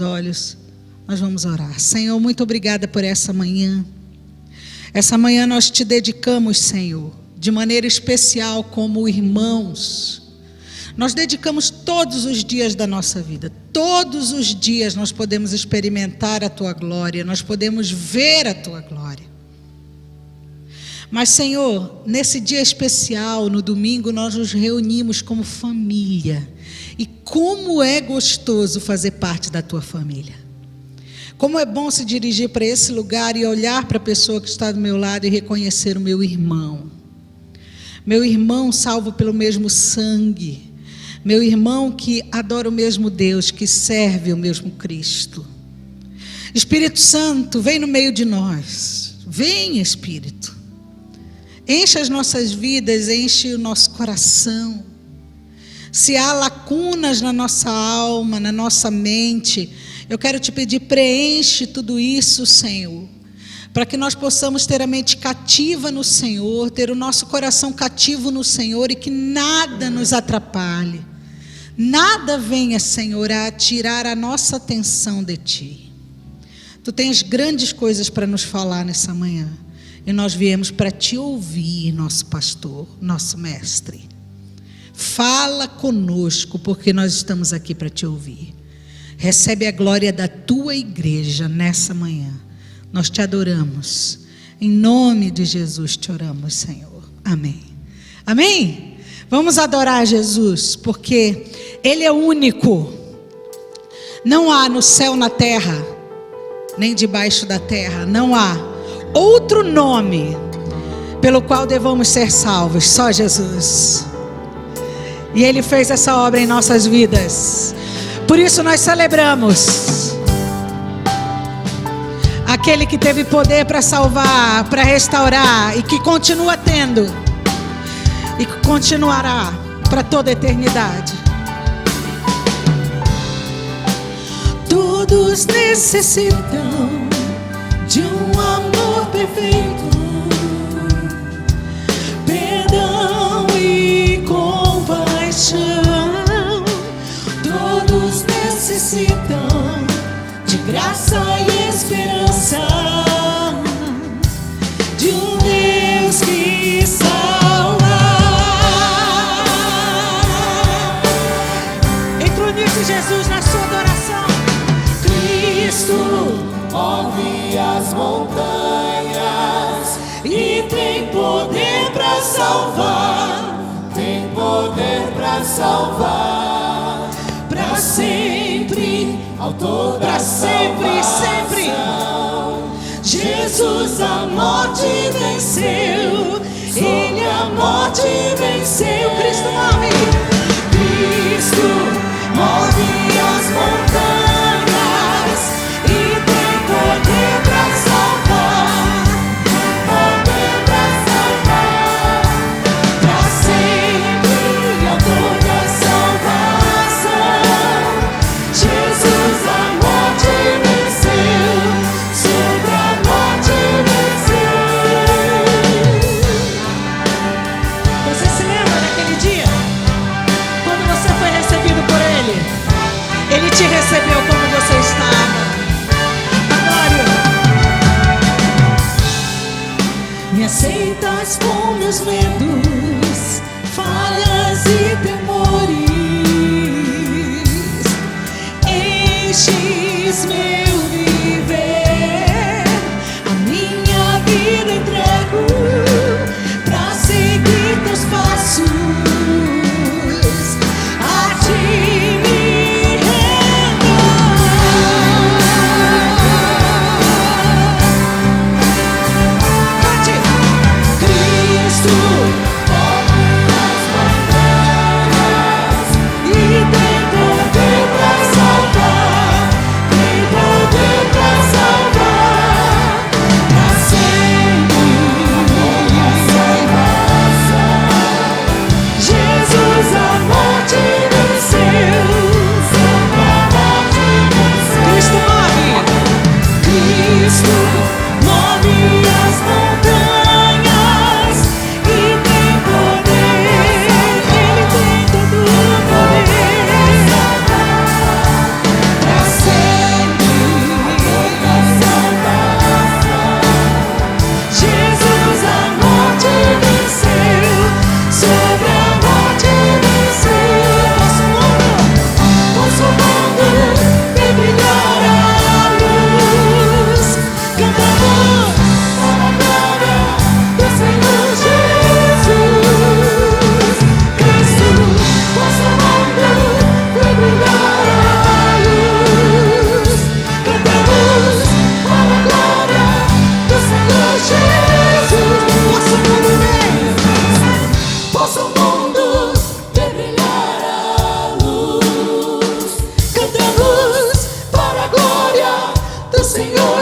Olhos, nós vamos orar. Senhor, muito obrigada por essa manhã. Essa manhã nós te dedicamos, Senhor, de maneira especial como irmãos. Nós dedicamos todos os dias da nossa vida. Todos os dias nós podemos experimentar a tua glória, nós podemos ver a tua glória. Mas, Senhor, nesse dia especial, no domingo, nós nos reunimos como família. E como é gostoso fazer parte da tua família. Como é bom se dirigir para esse lugar e olhar para a pessoa que está do meu lado e reconhecer o meu irmão. Meu irmão salvo pelo mesmo sangue. Meu irmão que adora o mesmo Deus, que serve o mesmo Cristo. Espírito Santo, vem no meio de nós. Vem, Espírito. Enche as nossas vidas, enche o nosso coração. Se há lacunas na nossa alma, na nossa mente, eu quero te pedir, preenche tudo isso, Senhor, para que nós possamos ter a mente cativa no Senhor, ter o nosso coração cativo no Senhor e que nada nos atrapalhe, nada venha, Senhor, a tirar a nossa atenção de Ti. Tu tens grandes coisas para nos falar nessa manhã e nós viemos para Te ouvir, nosso pastor, nosso mestre. Fala conosco, porque nós estamos aqui para te ouvir. Recebe a glória da tua igreja nessa manhã. Nós te adoramos. Em nome de Jesus te oramos, Senhor. Amém. Amém? Vamos adorar Jesus, porque Ele é único. Não há no céu, na terra, nem debaixo da terra, não há outro nome pelo qual devamos ser salvos, só Jesus. E Ele fez essa obra em nossas vidas. Por isso nós celebramos aquele que teve poder para salvar, para restaurar, e que continua tendo, e que continuará para toda a eternidade. Todos necessitam de um amor perfeito, perdão e compaixão. Todos necessitam de graça e esperança, de um Deus que salva. Entronize Jesus na sua adoração. Cristo move as montanhas e tem poder para salvar. Tem poder para salvar, para sempre, autor da salvação. Jesus a morte venceu, Ele a morte venceu. Cristo move. Cristo move as montanhas e tem poder para salvar. Poder para salvar, para sempre, autor da salvação. Jesus a morte venceu, sobre a morte venceu. Você se lembra daquele dia? Quando você foi recebido por Ele? Ele te recebeu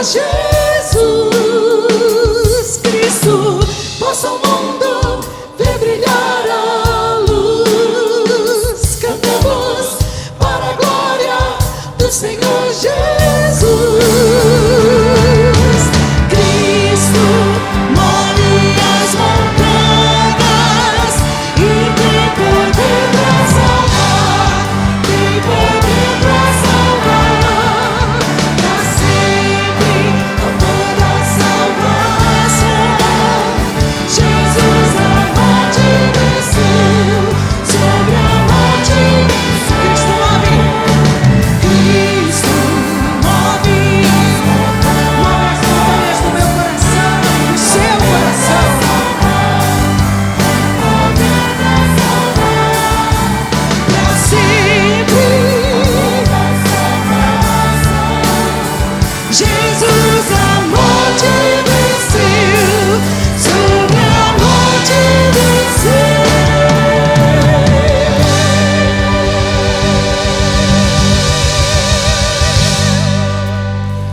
Jesus Cristo, possa o mundo ver brilhar a luz. Cantamos para a glória do Senhor Jesus. Cristo move as montanhas e tem poder para salvar, tem poder para salvar, para sempre, com toda a salvação. Jesus a morte venceu, sobre a morte venceu. Cristo move as montanhas do meu coração, do seu coração. Pra sempre, Jesus a morte venceu, sobre a morte venceu.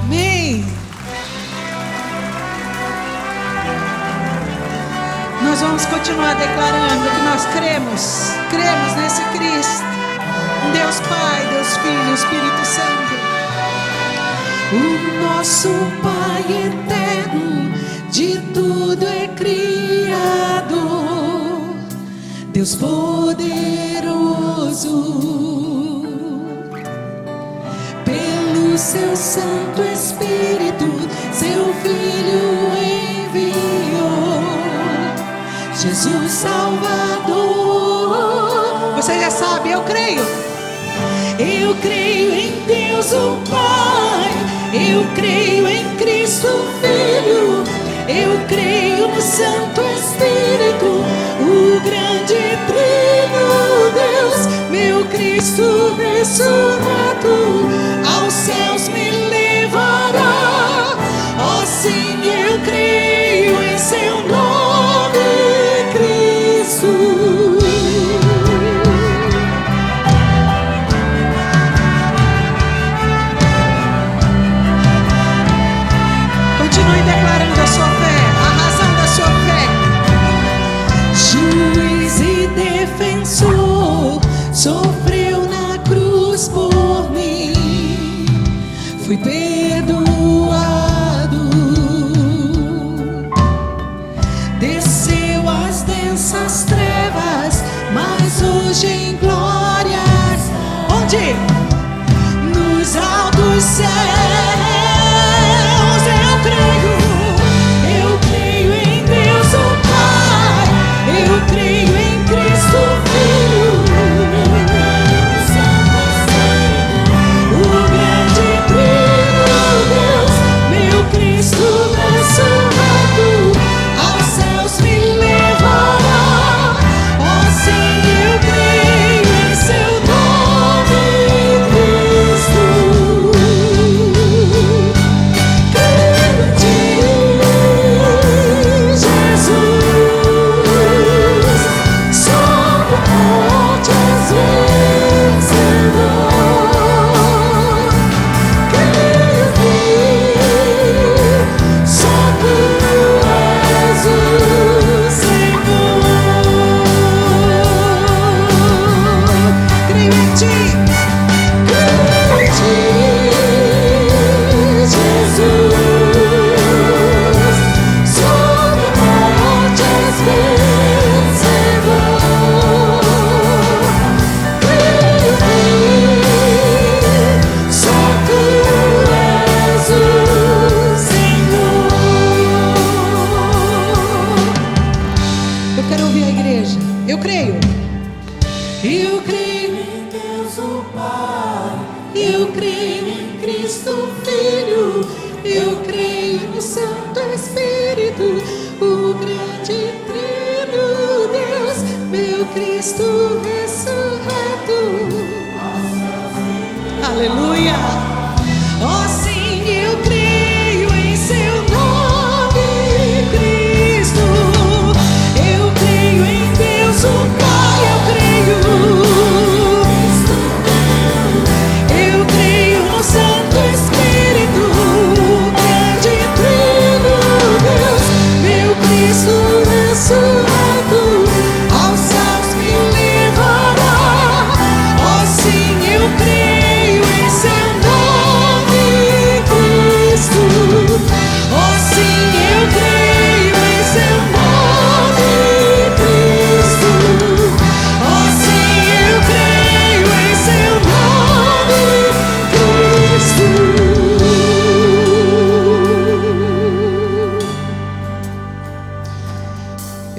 Amém. Nós vamos continuar declarando que nós cremos nesse Cristo, Deus Pai, Deus Filho, Espírito Santo. O nosso Pai eterno, de tudo é criado, Deus poderoso, pelo seu Santo Espírito, seu Filho enviou, Jesus Salvador. Você já sabe, eu creio em Deus o Pai, eu creio em Cristo Filho, eu creio no Santo Espírito, o grande Trino Deus, meu Cristo ressurreto, aos céus me levará. Oh sim, eu creio em seu nome, Cristo. Continue declarando a sua fé, a razão da sua fé. Juiz e defensor, sofreu na cruz por mim, fui perdoado, desceu as densas trevas, mas hoje em glórias, onde? Nos altos céus. Eu creio em Deus o Pai, eu creio em Cristo Filho, o grande Trino Deus, meu Cristo ressurreto, aos céus me levará. Oh sim, eu creio em seu nome, Cristo. Aleluia. Oh sim, eu creio em seu nome, Cristo. Eu creio em Deus o Pai, eu creio no Santo Espírito,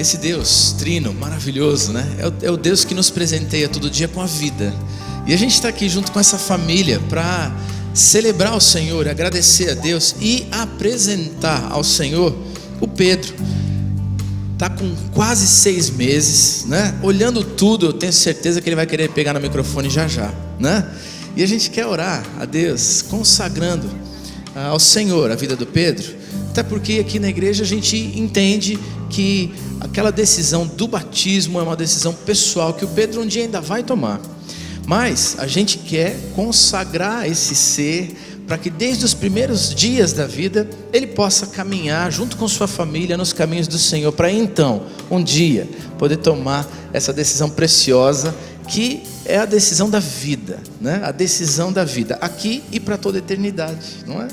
Esse Deus trino, maravilhoso, né? É o Deus que nos presenteia todo dia com a vida. E a gente está aqui junto com essa família para celebrar o Senhor, agradecer a Deus e apresentar ao Senhor o Pedro. Está com quase 6 meses, né? Olhando tudo, eu tenho certeza que ele vai querer pegar no microfone já, né? E a gente quer orar a Deus, consagrando ao Senhor a vida do Pedro. Até porque aqui na igreja a gente entende que aquela decisão do batismo é uma decisão pessoal que o Pedro um dia ainda vai tomar. Mas a gente quer consagrar esse ser para que desde os primeiros dias da vida ele possa caminhar junto com sua família nos caminhos do Senhor, para então, um dia, poder tomar essa decisão preciosa que é a decisão da vida, né? A decisão da vida, aqui e para toda a eternidade, não é?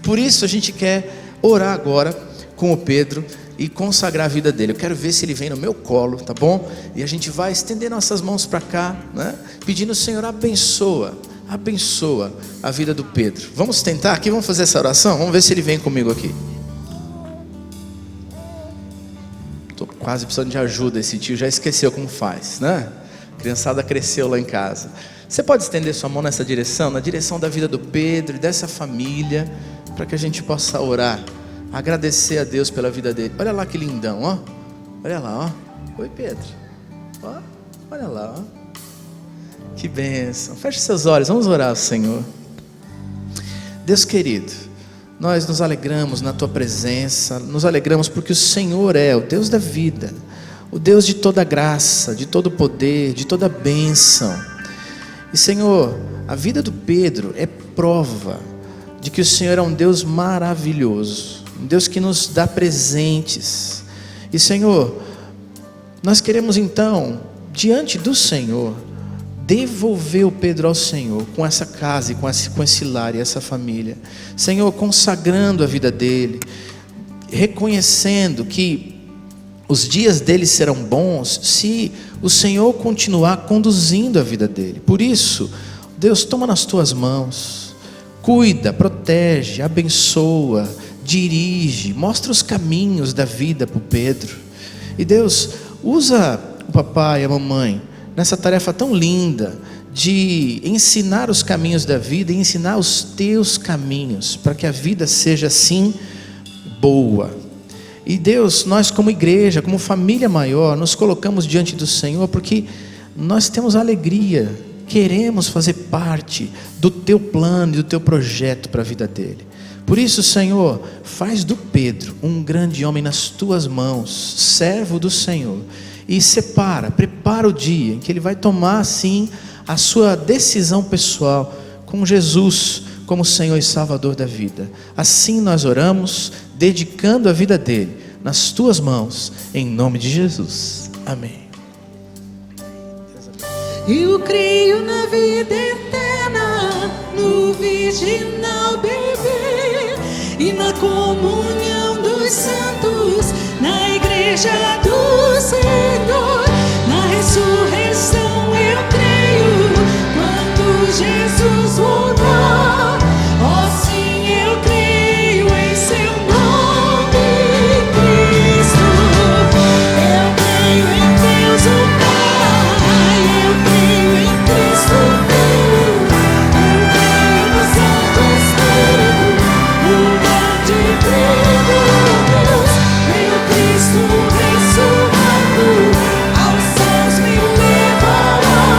Por isso a gente quer orar agora com o Pedro e consagrar a vida dele. Eu quero ver se ele vem no meu colo, tá bom? E a gente vai estender nossas mãos para cá, né? Pedindo: Senhor, abençoa a vida do Pedro. Vamos tentar aqui, vamos fazer essa oração? Vamos ver se ele vem comigo aqui. Estou quase precisando de ajuda, esse tio já esqueceu como faz, né? A criançada cresceu lá em casa. Você pode estender sua mão nessa direção, na direção da vida do Pedro e dessa família, para que a gente possa orar, agradecer a Deus pela vida dele. Olha lá que lindão, ó. Olha lá, ó. Oi, Pedro. Ó, olha lá, ó. Que bênção. Feche seus olhos, vamos orar ao Senhor. Deus querido, nós nos alegramos na Tua presença, nos alegramos porque o Senhor é o Deus da vida, o Deus de toda graça, de todo poder, de toda bênção. E Senhor, a vida do Pedro é prova de que o Senhor é um Deus maravilhoso, um Deus que nos dá presentes. E Senhor, nós queremos então, diante do Senhor, devolver o Pedro ao Senhor, com essa casa e com esse lar e essa família. Senhor, consagrando a vida dele, reconhecendo que os dias dele serão bons se o Senhor continuar conduzindo a vida dele. Por isso, Deus, toma nas tuas mãos, cuida, protege, abençoa, dirige, mostra os caminhos da vida para o Pedro. E Deus, usa o papai e a mamãe nessa tarefa tão linda de ensinar os caminhos da vida e ensinar os teus caminhos, para que a vida seja assim boa. E Deus, nós como igreja, como família maior, nos colocamos diante do Senhor porque nós temos alegria, queremos fazer parte do teu plano e do teu projeto para a vida dele. Por isso, Senhor, faz do Pedro um grande homem nas tuas mãos, servo do Senhor, e prepara o dia em que ele vai tomar assim a sua decisão pessoal com Jesus como Senhor e Salvador da vida. Assim nós oramos, dedicando a vida dele nas tuas mãos, em nome de Jesus. Amém. Eu creio na vida eterna, no virginal bebê e na comunhão dos santos, na igreja do Senhor, na ressurreição eu creio, quando Jesus voltar. Oh sim, eu creio em seu nome, Cristo. Eu creio em Deus o Pai, eu creio em Cristo Filho, eu creio no Santo Espírito, o grande Deus, meu Cristo ressurreto, aos céus me levará.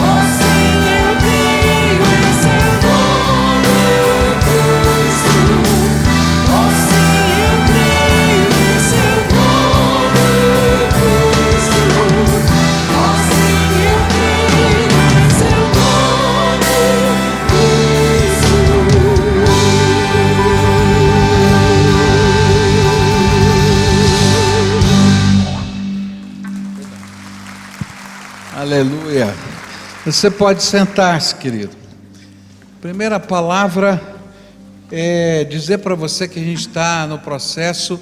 Oh sim, eu creio em seu nome, Cristo. Oh sim, eu creio em seu nome, Cristo. Oh sim, eu creio em seu Aleluia. Você pode sentar-se, querido. Primeira palavra é dizer para você que a gente está no processo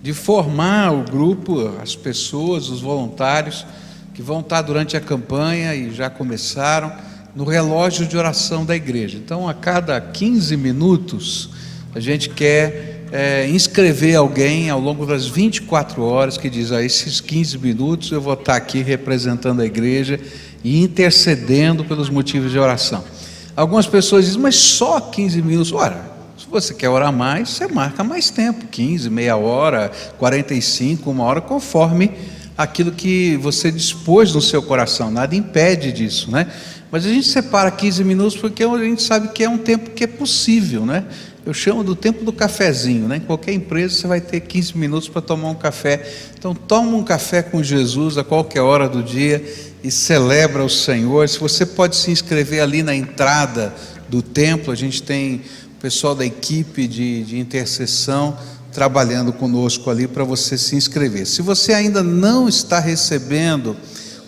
de formar o grupo, as pessoas, os voluntários que vão estar durante a campanha e já começaram no relógio de oração da igreja. Então, a cada 15 minutos, a gente quer inscrever alguém ao longo das 24 horas, que diz, esses 15 minutos eu vou estar aqui representando a igreja e intercedendo pelos motivos de oração. Algumas pessoas dizem, mas só 15 minutos? Ora, se você quer orar mais, você marca mais tempo, 15, meia hora, 45, uma hora, conforme aquilo que você dispôs no seu coração, nada impede disso, né? Mas a gente separa 15 minutos porque a gente sabe que é um tempo que é possível, né? Eu chamo do tempo do cafezinho, né? Em qualquer empresa você vai ter 15 minutos para tomar um café. Então toma um café com Jesus a qualquer hora do dia e celebra o Senhor. Se você pode se inscrever ali na entrada do templo, a gente tem o pessoal da equipe de intercessão trabalhando conosco ali para você se inscrever. Se você ainda não está recebendo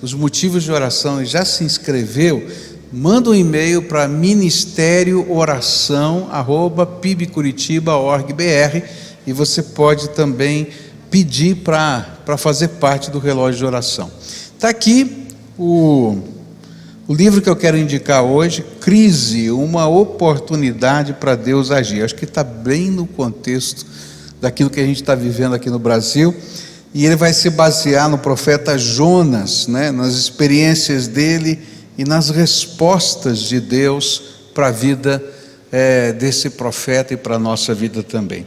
os motivos de oração e já se inscreveu, manda um e-mail para ministeriooração@pibcuritiba.org.br e você pode também pedir para fazer parte do relógio de oração. Está aqui o livro que eu quero indicar hoje, Crise, uma oportunidade para Deus agir. Acho que está bem no contexto daquilo que a gente está vivendo aqui no Brasil, e ele vai se basear no profeta Jonas, né, nas experiências dele e nas respostas de Deus para a vida desse profeta e para a nossa vida também.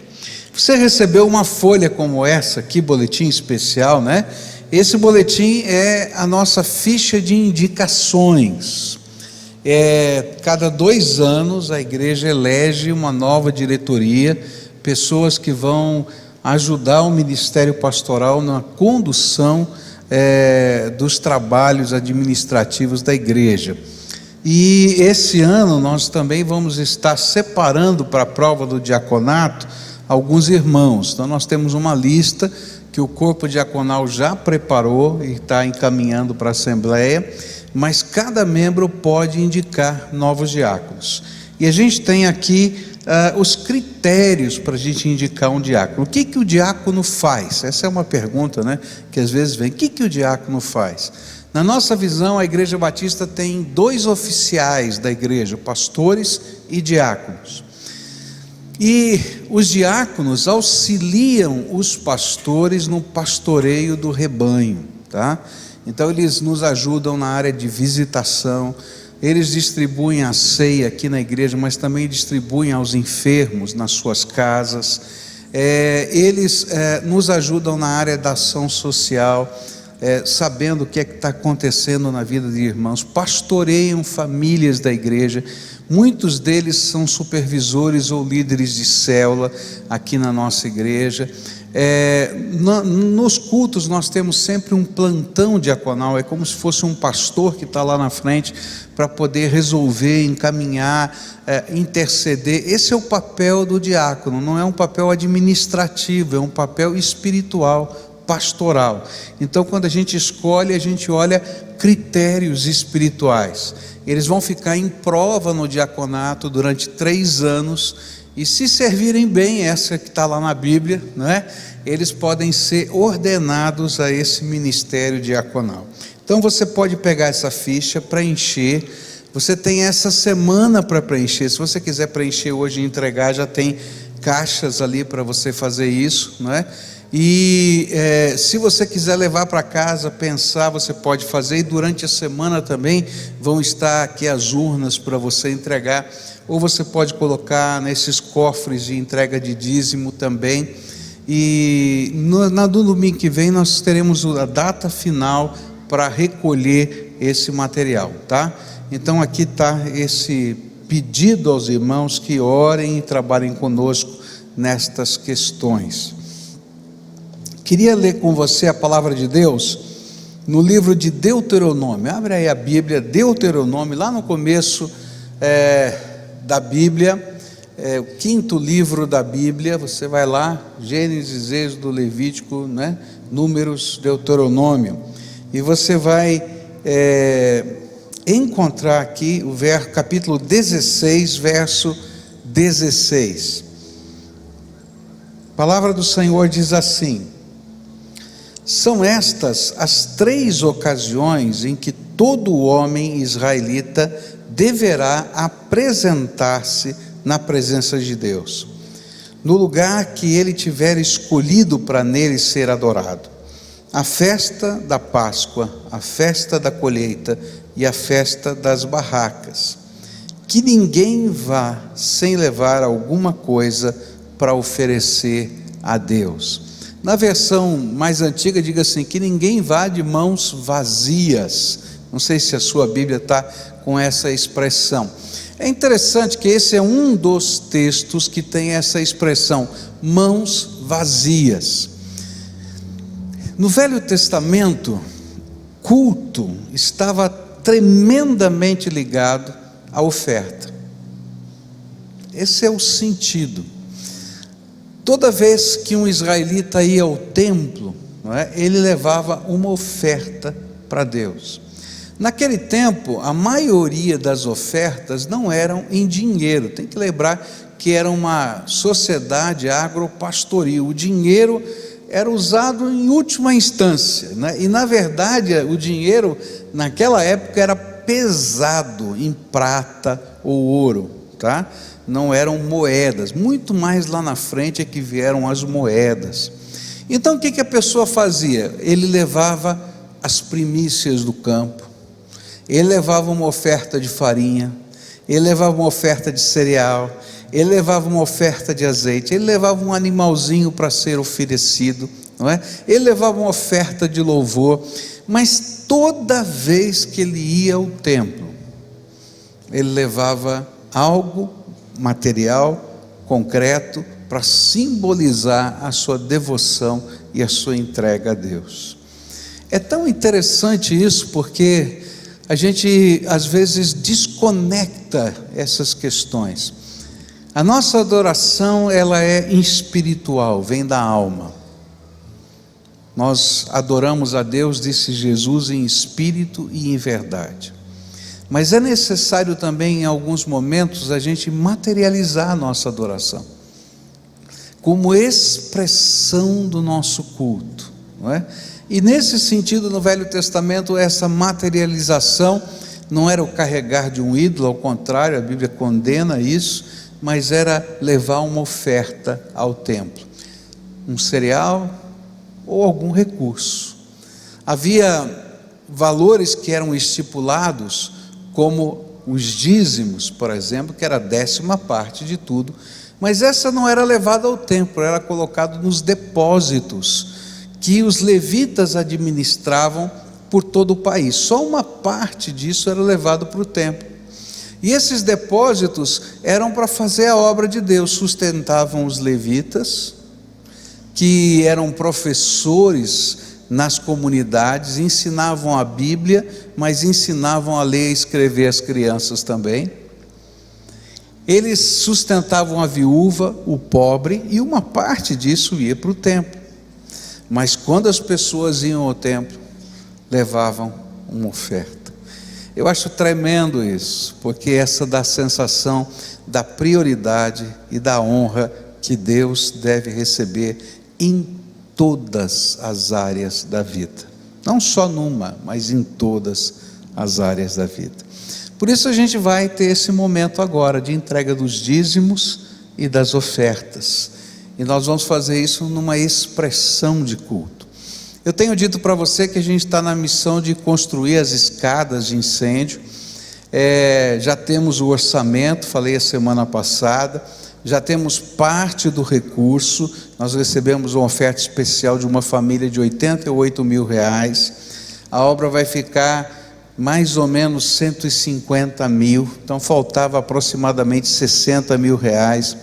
Você recebeu uma folha como essa, que boletim especial, né? Esse boletim é a nossa ficha de indicações. Cada 2 anos a igreja elege uma nova diretoria, pessoas que vão ajudar o ministério pastoral na condução dos trabalhos administrativos da igreja. E esse ano nós também vamos estar separando para a prova do diaconato alguns irmãos. Então nós temos uma lista que o corpo diaconal já preparou e está encaminhando para a Assembleia, mas cada membro pode indicar novos diáconos. E a gente tem aqui os critérios para a gente indicar um diácono. O que o diácono faz? Essa é uma pergunta, né, que às vezes vem. O que o diácono faz? Na nossa visão, a Igreja Batista tem 2 oficiais da igreja, pastores e diáconos. E os diáconos auxiliam os pastores no pastoreio do rebanho, tá? Então eles nos ajudam na área de visitação. Eles distribuem a ceia aqui na igreja, mas também distribuem aos enfermos nas suas casas. Eles nos ajudam na área da ação social, sabendo o que está acontecendo na vida de irmãos. Pastoreiam famílias da igreja. Muitos deles são supervisores ou líderes de célula aqui na nossa igreja. Nos cultos nós temos sempre um plantão diaconal, é como se fosse um pastor que está lá na frente para poder resolver, encaminhar, interceder. Esse é o papel do diácono, não é um papel administrativo, é um papel espiritual, pastoral. Então quando a gente escolhe, a gente olha critérios espirituais. Eles vão ficar em prova no diaconato durante 3 anos, e se servirem bem, essa que está lá na Bíblia, não é? Eles podem ser ordenados a esse ministério diaconal. Então você pode pegar essa ficha, preencher. Você tem essa semana para preencher. Se você quiser preencher hoje e entregar, já tem caixas ali para você fazer isso, não é? E se você quiser levar para casa, pensar, você pode fazer. E durante a semana também vão estar aqui as urnas para você entregar. Ou você pode colocar nesses cofres de entrega de dízimo também. E no domingo que vem nós teremos a data final para recolher esse material, tá? Então aqui está esse pedido aos irmãos que orem e trabalhem conosco nestas questões. Queria ler com você a palavra de Deus no livro de Deuteronômio. Abre aí a Bíblia, Deuteronômio, lá no começo da Bíblia, o 5º livro da Bíblia. Você vai lá, Gênesis, Êxodo, Levítico, né? Números, Deuteronômio, e você vai encontrar aqui o capítulo 16, verso 16. A palavra do Senhor diz assim: são estas as 3 ocasiões em que todo homem israelita deverá apresentar-se na presença de Deus: no lugar que ele tiver escolhido para nele ser adorado. A festa da Páscoa, a festa da colheita e a festa das barracas. Que ninguém vá sem levar alguma coisa para oferecer a Deus. Na versão mais antiga, diga assim: que ninguém vá de mãos vazias. Não sei se a sua Bíblia está com essa expressão. É interessante que esse é um dos textos que tem essa expressão, mãos vazias. No Velho Testamento, culto estava tremendamente ligado à oferta. Esse é o sentido. Toda vez que um israelita ia ao templo, não é, ele levava uma oferta para Deus. Naquele tempo, a maioria das ofertas não eram em dinheiro. Tem que lembrar que era uma sociedade agropastoril. O dinheiro era usado em última instância, né? E na verdade o dinheiro naquela época era pesado em prata ou ouro, tá? Não eram moedas. Muito mais lá na frente é que vieram as moedas. Então o que a pessoa fazia? Ele levava as primícias do campo, ele levava uma oferta de farinha, ele levava uma oferta de cereal, ele levava uma oferta de azeite, ele levava um animalzinho para ser oferecido, não é? Ele levava uma oferta de louvor. Mas toda vez que ele ia ao templo, ele levava algo material, concreto, para simbolizar a sua devoção e a sua entrega a Deus. É tão interessante isso, porque a gente às vezes desconecta essas questões. A nossa adoração, ela é espiritual, vem da alma. Nós adoramos a Deus, disse Jesus, em espírito e em verdade. Mas é necessário também, em alguns momentos, a gente materializar a nossa adoração, como expressão do nosso culto, não é? E nesse sentido, no Velho Testamento, essa materialização não era o carregar de um ídolo, ao contrário, a Bíblia condena isso, mas era levar uma oferta ao templo, um cereal ou algum recurso. Havia valores que eram estipulados, como os dízimos, por exemplo, que era a 10ª parte de tudo, mas essa não era levada ao templo, era colocado nos depósitos que os levitas administravam por todo o país. Só uma parte disso era levado para o templo. E esses depósitos eram para fazer a obra de Deus, sustentavam os levitas, que eram professores nas comunidades, ensinavam a Bíblia, mas ensinavam a ler e escrever as crianças também. Eles sustentavam a viúva, o pobre, e uma parte disso ia para o templo. Mas quando as pessoas iam ao templo, levavam uma oferta. Eu acho tremendo isso, porque essa dá a sensação da prioridade e da honra que Deus deve receber em todas as áreas da vida. Não só numa, mas em todas as áreas da vida. Por isso a gente vai ter esse momento agora de entrega dos dízimos e das ofertas. E nós vamos fazer isso numa expressão de culto. Eu tenho dito para você que a gente está na missão de construir as escadas de incêndio. Já temos o orçamento, falei a semana passada. Já temos parte do recurso. Nós recebemos uma oferta especial de uma família de R$88 mil. A obra vai ficar mais ou menos 150 mil. Então faltava aproximadamente 60 mil reais.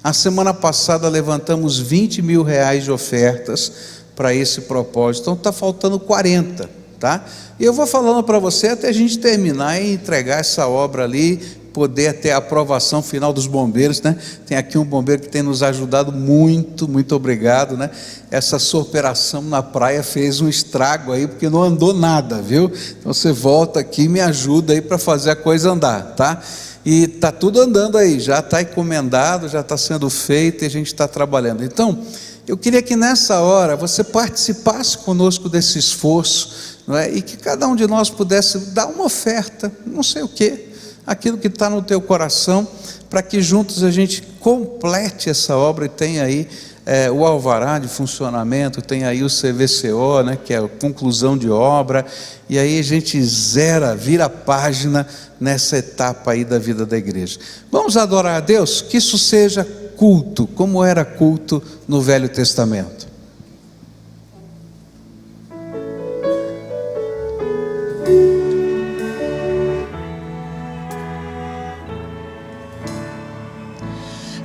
A semana passada levantamos 20 mil reais de ofertas para esse propósito. Então está faltando 40, tá? E eu vou falando para você até a gente terminar e entregar essa obra ali, poder ter a aprovação final dos bombeiros, né? Tem aqui um bombeiro que tem nos ajudado muito, muito obrigado, né? Essa sua operação na praia fez um estrago aí, porque não andou nada, viu? Então você volta aqui e me ajuda aí para fazer a coisa andar, tá? E está tudo andando aí, já está encomendado, já está sendo feito e a gente está trabalhando. Então, eu queria que nessa hora você participasse conosco desse esforço, não é? E que cada um de nós pudesse dar uma oferta, não sei o quê. aquilo que está no teu coração, para que juntos a gente complete essa obra e tenha aí o alvará de funcionamento, tem aí o CVCO, né, que é a conclusão de obra, e aí a gente vira a página nessa etapa aí da vida da igreja. Vamos adorar a Deus? Que isso seja culto, como era culto no Velho Testamento.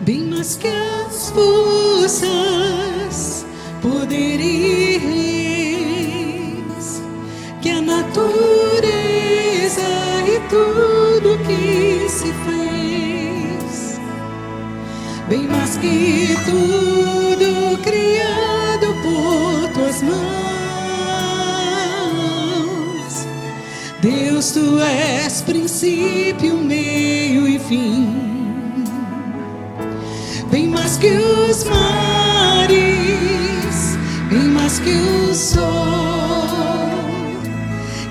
Bem mais que as forças, poderes, que a natureza e tudo que se fez, bem mais que tudo criado por tuas mãos. Deus, tu és princípio, meio e fim. Bem mais que os mares, bem mais que o sol,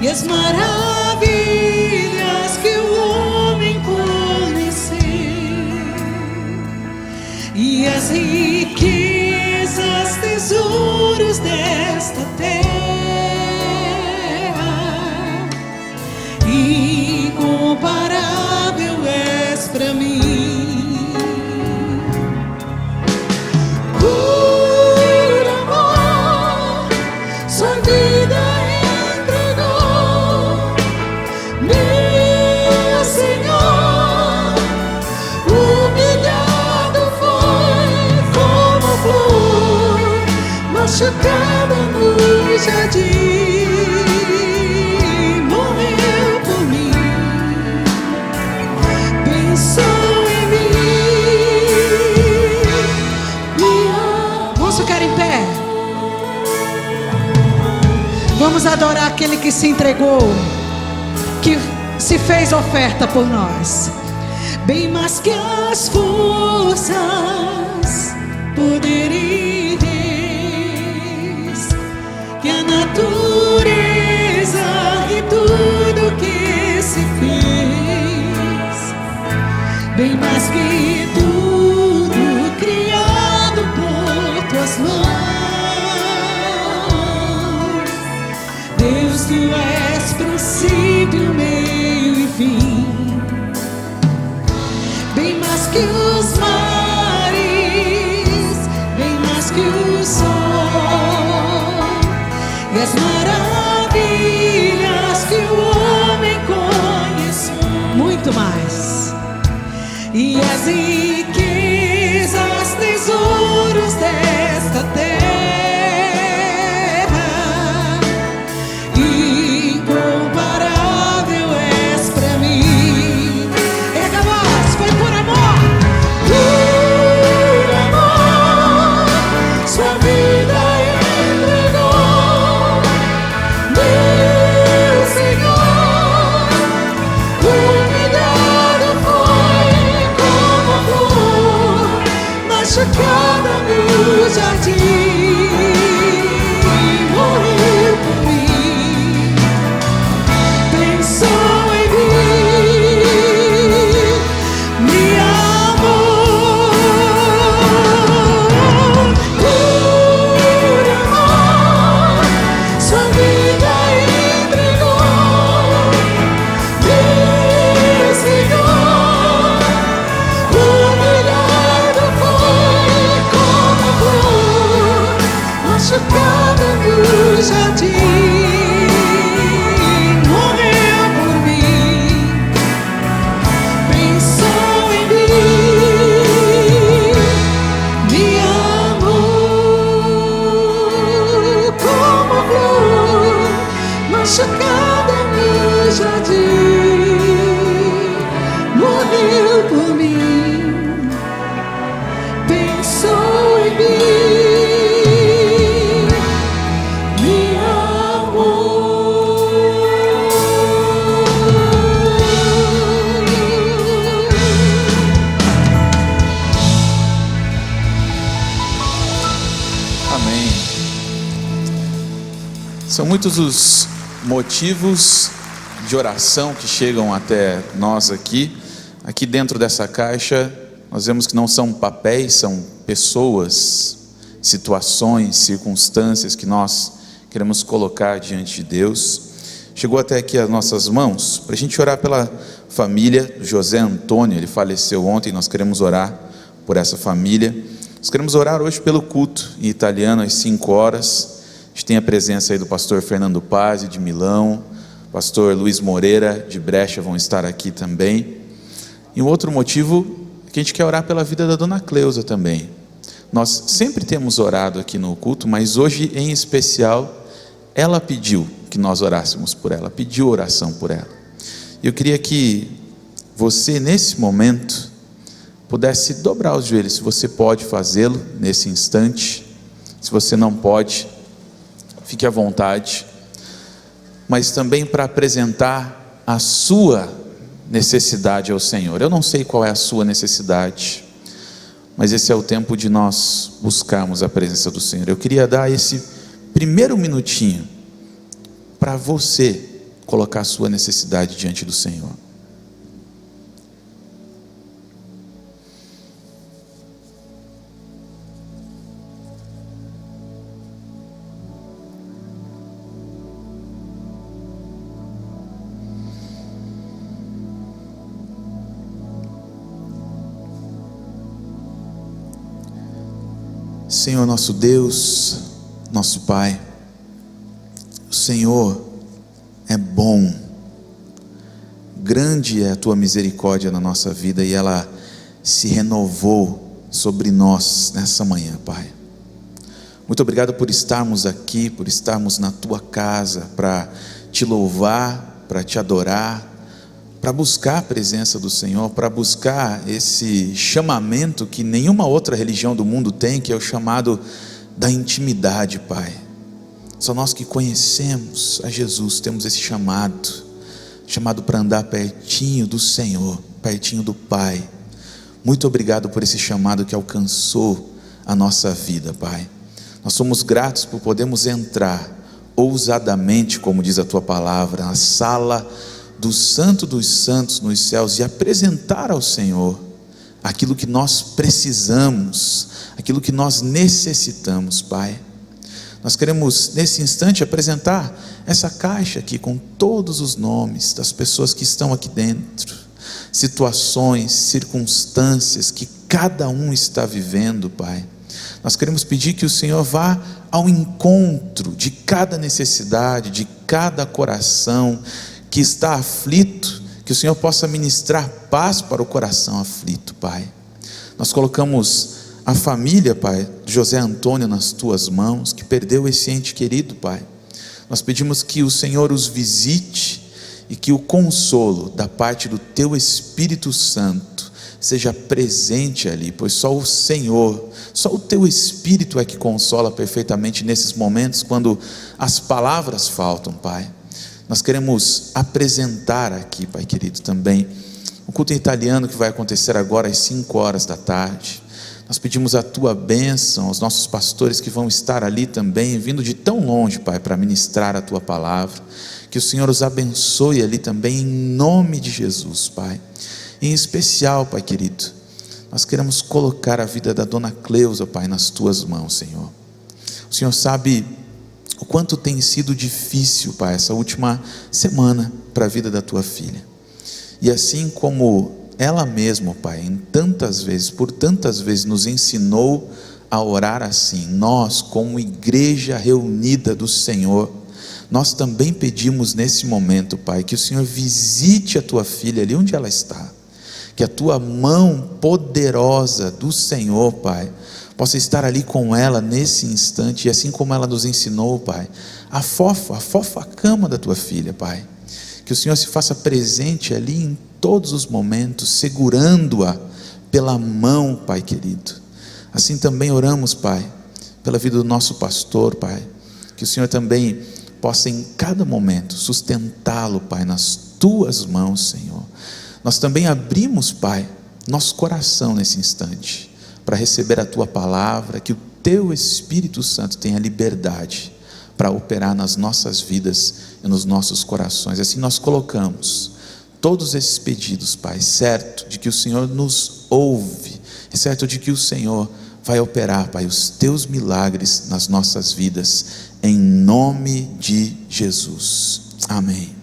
e as maravilhas que o homem conheceu, e as riquezas, tesouros desta terra, incomparável és para mim. Machucada no jardim, morreu por mim, pensou em mim. Vamos ficar em pé. Vamos adorar aquele que se entregou, que se fez oferta por nós. Bem mais que as forças, poderes, que a natureza e tudo que se fez, bem mais que tudo criado por tuas mãos. Deus, tu és princípio, meio e fim. Bem mais que os mares, bem mais que o sol, e as maravilhas que o homem conhece, muito mais, e as riquezas, tesouros desta terra, incomparável és para mim. Erga a voz, foi por amor, sua vida entregou. Meu Senhor, humilhado foi como flor, machucada no jardim, morreu por mim, pensou em mim, me amou, por amor, sua vida entregou. Meu Senhor, humilhado foi como flor, machucada no jardim, morreu por mim, pensou em mim, me amou como flor, machucada no jardim, morreu por mim, pensou em mim, me amou. Amém. São muitos os motivos de oração que chegam até nós aqui. Aqui dentro dessa caixa, nós vemos que não são papéis, são pessoas, situações, circunstâncias que nós queremos colocar diante de Deus. Chegou até aqui as nossas mãos, para a gente orar pela família do José Antônio. Ele faleceu ontem, nós queremos orar por essa família. Nós queremos orar hoje pelo culto em italiano, às 5 horas. A gente tem a presença aí do pastor Fernando Paz, de Milão, pastor Luiz Moreira, de Brecha, vão estar aqui também. E um outro motivo é que a gente quer orar pela vida da dona Cleusa também. Nós sempre temos orado aqui no culto, mas hoje em especial, ela pediu que nós orássemos por ela, pediu oração por ela. Eu queria que você, nesse momento, pudesse dobrar os joelhos, se você pode fazê-lo nesse instante. Se você não pode, fique à vontade, mas também para apresentar a sua necessidade ao Senhor. Eu não sei qual é a sua necessidade, mas esse é o tempo de nós buscarmos a presença do Senhor. Eu queria dar esse primeiro minutinho para você colocar a sua necessidade diante do Senhor. Senhor nosso Deus, nosso Pai, o Senhor é bom, grande é a Tua misericórdia na nossa vida e ela se renovou sobre nós nessa manhã, Pai. Muito obrigado por estarmos aqui, por estarmos na Tua casa, para Te louvar, para Te adorar, para buscar a presença do Senhor, para buscar esse chamamento que nenhuma outra religião do mundo tem, que é o chamado da intimidade, Pai. Só nós que conhecemos a Jesus temos esse chamado para andar pertinho do Senhor, pertinho do Pai. Muito obrigado por esse chamado que alcançou a nossa vida, Pai. Nós somos gratos por podermos entrar ousadamente, como diz a Tua palavra, na sala do Santo dos Santos nos céus e apresentar ao Senhor aquilo que nós precisamos, aquilo que nós necessitamos, Pai. Nós queremos nesse instante apresentar essa caixa aqui com todos os nomes das pessoas que estão aqui dentro, situações, circunstâncias que cada um está vivendo, Pai. Nós queremos pedir que o Senhor vá ao encontro de cada necessidade, de cada coração que está aflito, que o Senhor possa ministrar paz para o coração aflito, Pai. Nós colocamos a família, Pai, de José Antônio nas Tuas mãos, que perdeu esse ente querido, Pai. Nós pedimos que o Senhor os visite e que o consolo da parte do Teu Espírito Santo seja presente ali, pois só o Senhor, só o Teu Espírito é que consola perfeitamente nesses momentos quando as palavras faltam, Pai. Nós queremos apresentar aqui, Pai querido, também o culto em italiano que vai acontecer agora às 5 horas da tarde. Nós pedimos a Tua bênção aos nossos pastores que vão estar ali também, vindo de tão longe, Pai, para ministrar a Tua palavra. Que o Senhor os abençoe ali também, em nome de Jesus, Pai. Em especial, Pai querido, nós queremos colocar a vida da dona Cleusa, Pai, nas Tuas mãos, Senhor. O Senhor sabe o quanto tem sido difícil, Pai, essa última semana para a vida da Tua filha. E assim como ela mesma, Pai, por tantas vezes nos ensinou a orar assim, nós, como igreja reunida do Senhor, nós também pedimos nesse momento, Pai, que o Senhor visite a Tua filha ali onde ela está, que a Tua mão poderosa do Senhor, Pai, possa estar ali com ela nesse instante, e assim como ela nos ensinou, Pai, afofa a cama da Tua filha, Pai, que o Senhor se faça presente ali em todos os momentos, segurando-a pela mão, Pai querido. Assim também oramos, Pai, pela vida do nosso pastor, Pai, que o Senhor também possa em cada momento sustentá-lo, Pai, nas Tuas mãos, Senhor. Nós também abrimos, Pai, nosso coração nesse instante, para receber a Tua palavra, que o Teu Espírito Santo tenha liberdade para operar nas nossas vidas e nos nossos corações. Assim nós colocamos todos esses pedidos, Pai, certo de que o Senhor nos ouve, certo de que o Senhor vai operar, Pai, os teus milagres nas nossas vidas, em nome de Jesus. Amém.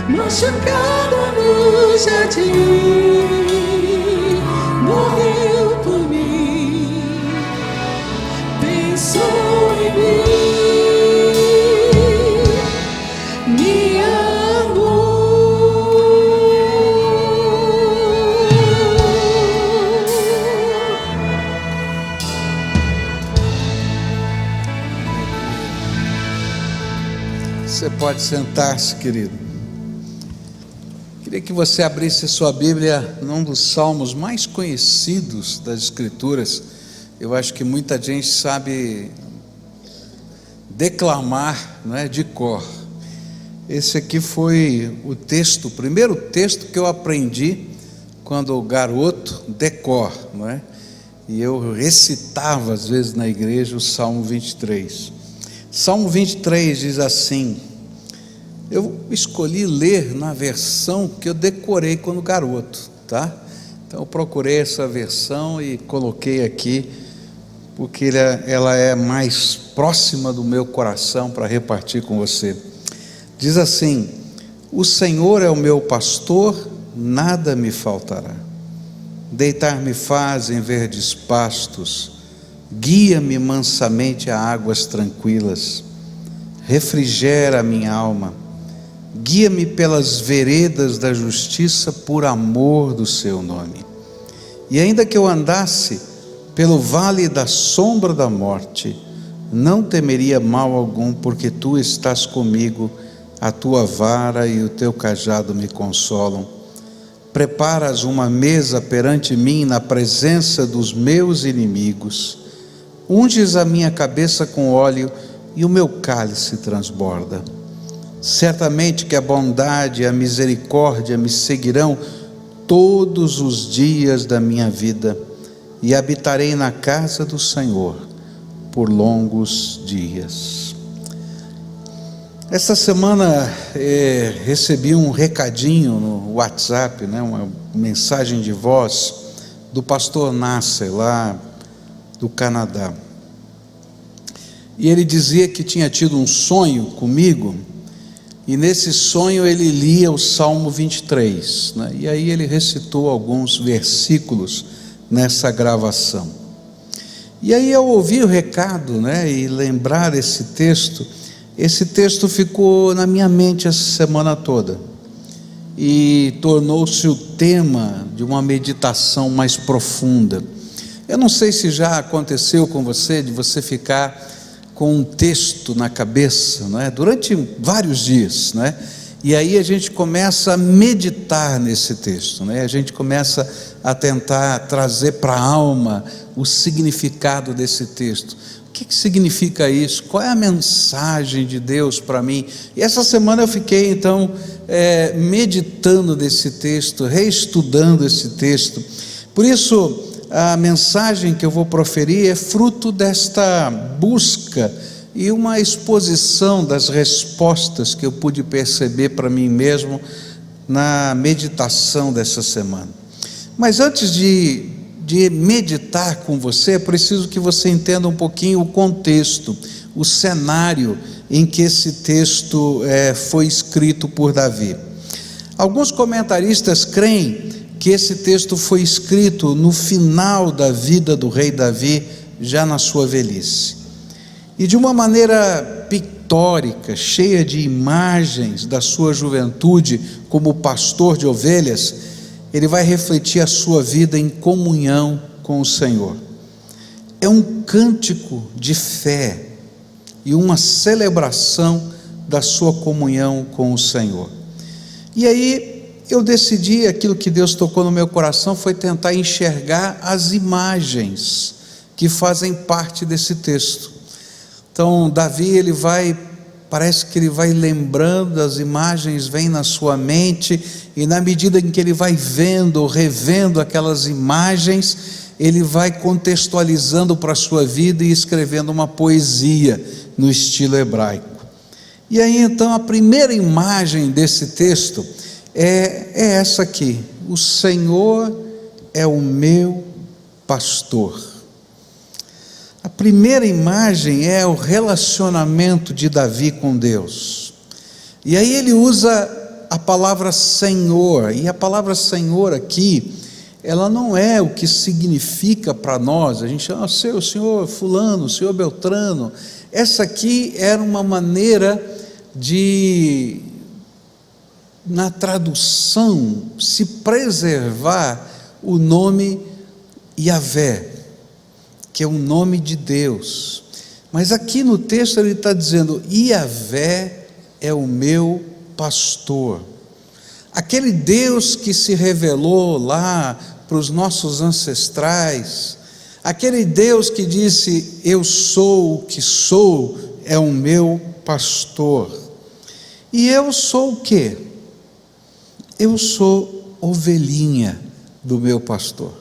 Machucada no jardim, morreu por mim, pensou em mim, me amou. Você pode sentar-se, querido. Queria que você abrisse sua Bíblia num dos salmos mais conhecidos das Escrituras. Eu acho que muita gente sabe declamar, não é, de cor. Esse aqui foi o texto, o primeiro texto que eu aprendi quando garoto, de cor, não é? E eu recitava às vezes na igreja o Salmo 23. Salmo 23 diz assim. Eu escolhi ler na versão que eu decorei quando garoto, tá? Então eu procurei essa versão e coloquei aqui, porque ela é mais próxima do meu coração para repartir com você. Diz assim: o Senhor é o meu pastor, nada me faltará. Deitar-me faz em verdes pastos, guia-me mansamente a águas tranquilas, refrigera a minha alma. Guia-me pelas veredas da justiça por amor do seu nome. E ainda que eu andasse pelo vale da sombra da morte, não temeria mal algum, porque tu estás comigo, a tua vara e o teu cajado me consolam. Preparas uma mesa perante mim na presença dos meus inimigos. Unges a minha cabeça com óleo e o meu cálice transborda. Certamente que a bondade e a misericórdia me seguirão todos os dias da minha vida, e habitarei na casa do Senhor por longos dias. Esta semana recebi um recadinho no WhatsApp, né, uma mensagem de voz do pastor Nasser, lá do Canadá. E ele dizia que tinha tido um sonho comigo, e nesse sonho ele lia o Salmo 23, né? E aí ele recitou alguns versículos nessa gravação. E aí eu ouvi o recado, né, e lembrar esse texto ficou na minha mente essa semana toda, e tornou-se o tema de uma meditação mais profunda. Eu não sei se já aconteceu com você, de você ficar com um texto na cabeça, né, durante vários dias, né, e aí a gente começa a meditar nesse texto, né, a gente começa a tentar trazer para a alma o significado desse texto. O que significa isso? Qual é a mensagem de Deus para mim? E essa semana eu fiquei então meditando nesse texto, reestudando esse texto. Por isso a mensagem que eu vou proferir é fruto desta busca e uma exposição das respostas que eu pude perceber para mim mesmo na meditação dessa semana. Mas antes de meditar com você, é preciso que você entenda um pouquinho o contexto, o cenário em que esse texto foi escrito por Davi. Alguns comentaristas creem que esse texto foi escrito no final da vida do rei Davi, já na sua velhice. E de uma maneira pictórica, cheia de imagens da sua juventude como pastor de ovelhas, ele vai refletir a sua vida em comunhão com o Senhor. É um cântico de fé e uma celebração da sua comunhão com o Senhor. E aí eu decidi, aquilo que Deus tocou no meu coração foi tentar enxergar as imagens que fazem parte desse texto. Então Davi, parece que ele vai lembrando, as imagens vêm na sua mente, e na medida em que ele vai vendo, revendo aquelas imagens, ele vai contextualizando para a sua vida e escrevendo uma poesia no estilo hebraico. E aí então a primeira imagem desse texto é essa aqui: o Senhor é o meu pastor. A primeira imagem é o relacionamento de Davi com Deus. E aí ele usa a palavra Senhor, e a palavra Senhor aqui, ela não é o que significa para nós. A gente chama o Senhor fulano, o Senhor Beltrano. Essa aqui era uma maneira de, na tradução, se preservar o nome Yahvé, que é o nome de Deus. Mas aqui no texto ele está dizendo: Yahvé é o meu pastor. Aquele Deus que se revelou lá para os nossos ancestrais, aquele Deus que disse: eu sou o que sou, é o meu pastor. E eu sou o quê? Eu sou ovelhinha do meu pastor.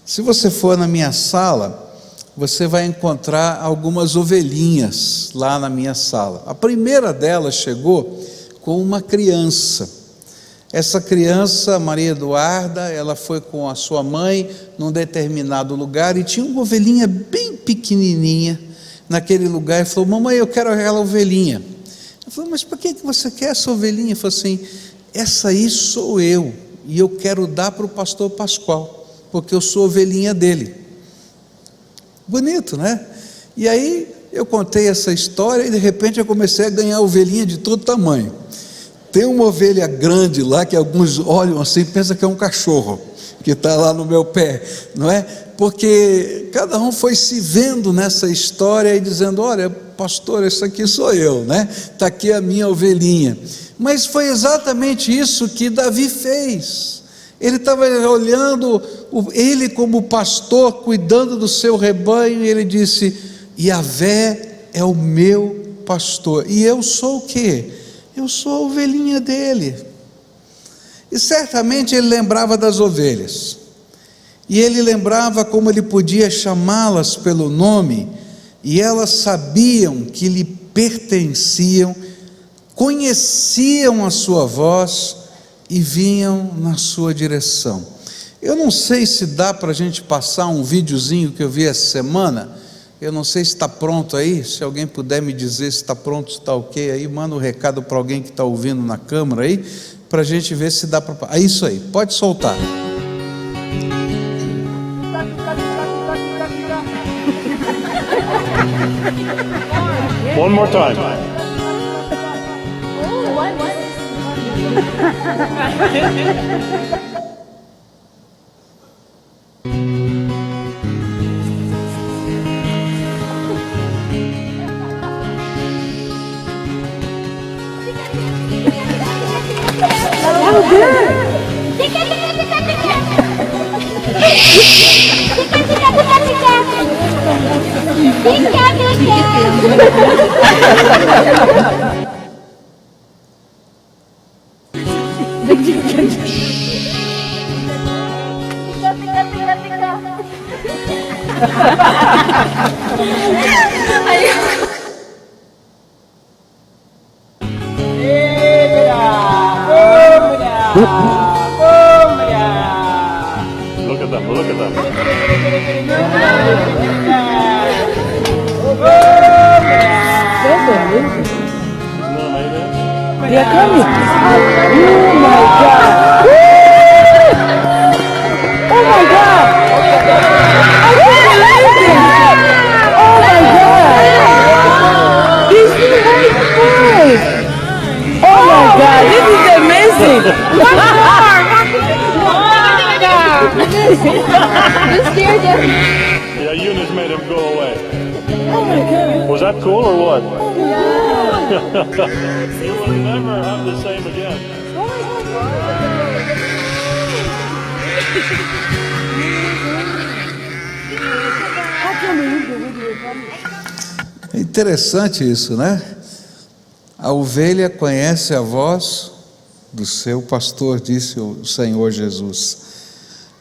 Se você for na minha sala, você vai encontrar algumas ovelhinhas lá na minha sala. A primeira delas chegou com uma criança. Essa criança, Maria Eduarda, ela foi com a sua mãe num determinado lugar e tinha uma ovelhinha bem pequenininha naquele lugar, e falou: mamãe, eu quero aquela ovelhinha. Eu falei: mas por que você quer essa ovelhinha? Ele falou assim: essa aí sou eu, e eu quero dar para o pastor Pascoal, porque eu sou ovelhinha dele. Bonito, né? E aí eu contei essa história e de repente eu comecei a ganhar ovelhinha de todo tamanho. Tem uma ovelha grande lá que alguns olham assim e pensam que é um cachorro que está lá no meu pé, não é? Porque cada um foi se vendo nessa história e dizendo: olha, pastor, esse aqui sou eu, né? Está aqui a minha ovelhinha. Mas foi exatamente isso que Davi fez. Ele estava olhando ele como pastor, cuidando do seu rebanho, e ele disse: Yahvé é o meu pastor, e eu sou o quê? Eu sou a ovelhinha dele. E certamente ele lembrava das ovelhas, e ele lembrava como ele podia chamá-las pelo nome, e elas sabiam que lhe pertenciam, conheciam a sua voz e vinham na sua direção. Eu não sei se dá para a gente passar um videozinho que eu vi essa semana. Eu não sei se está pronto aí. Se alguém puder me dizer se está pronto, se está ok aí, manda um recado para alguém que está ouvindo na câmera aí, para a gente ver se dá para... É isso aí, pode soltar. One more time. Look at them, look at them. They are coming. Oh my God. Oh my God. I can't believe it. Oh my God. This is very cool. Oh my God, this is amazing. One more. You scared him. Yeah, Eunice made him go away. Was that cool or what? You will never have the same again. É interessante isso, né? A ovelha conhece a voz do seu pastor, disse o Senhor Jesus.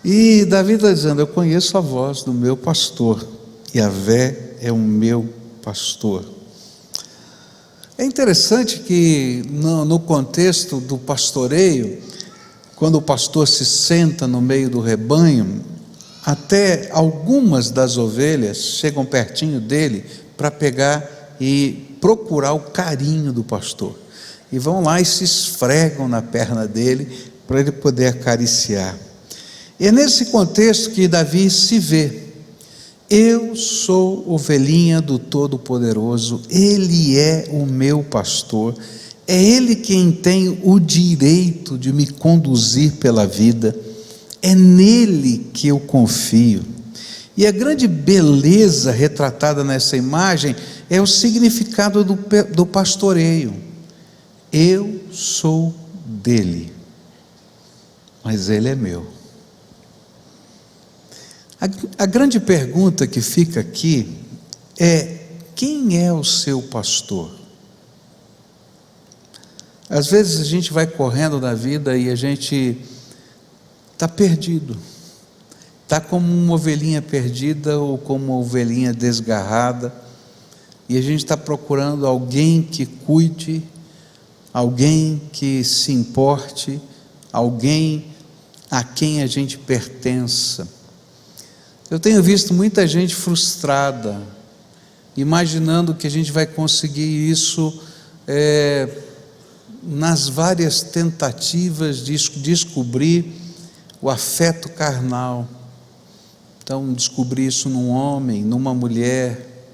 E Davi está dizendo: eu conheço a voz do meu pastor, Yahvé é o meu pastor. É interessante que no contexto do pastoreio, quando o pastor se senta no meio do rebanho, até algumas das ovelhas chegam pertinho dele para pegar e procurar o carinho do pastor, e vão lá e se esfregam na perna dele para ele poder acariciar. E é nesse contexto que Davi se vê: eu sou ovelhinha do Todo-Poderoso, Ele é o meu pastor, é Ele quem tem o direito de me conduzir pela vida, é nele que eu confio. E a grande beleza retratada nessa imagem é o significado do pastoreio. Eu sou dele, mas ele é meu. A grande pergunta que fica aqui é: quem é o seu pastor? Às vezes a gente vai correndo na vida e a gente está perdido, está como uma ovelhinha perdida ou como uma ovelhinha desgarrada, e a gente está procurando alguém que cuide, alguém que se importe, alguém a quem a gente pertença. Eu tenho visto muita gente frustrada, imaginando que a gente vai conseguir isso nas várias tentativas de descobrir o afeto carnal. Então, descobrir isso num homem, numa mulher.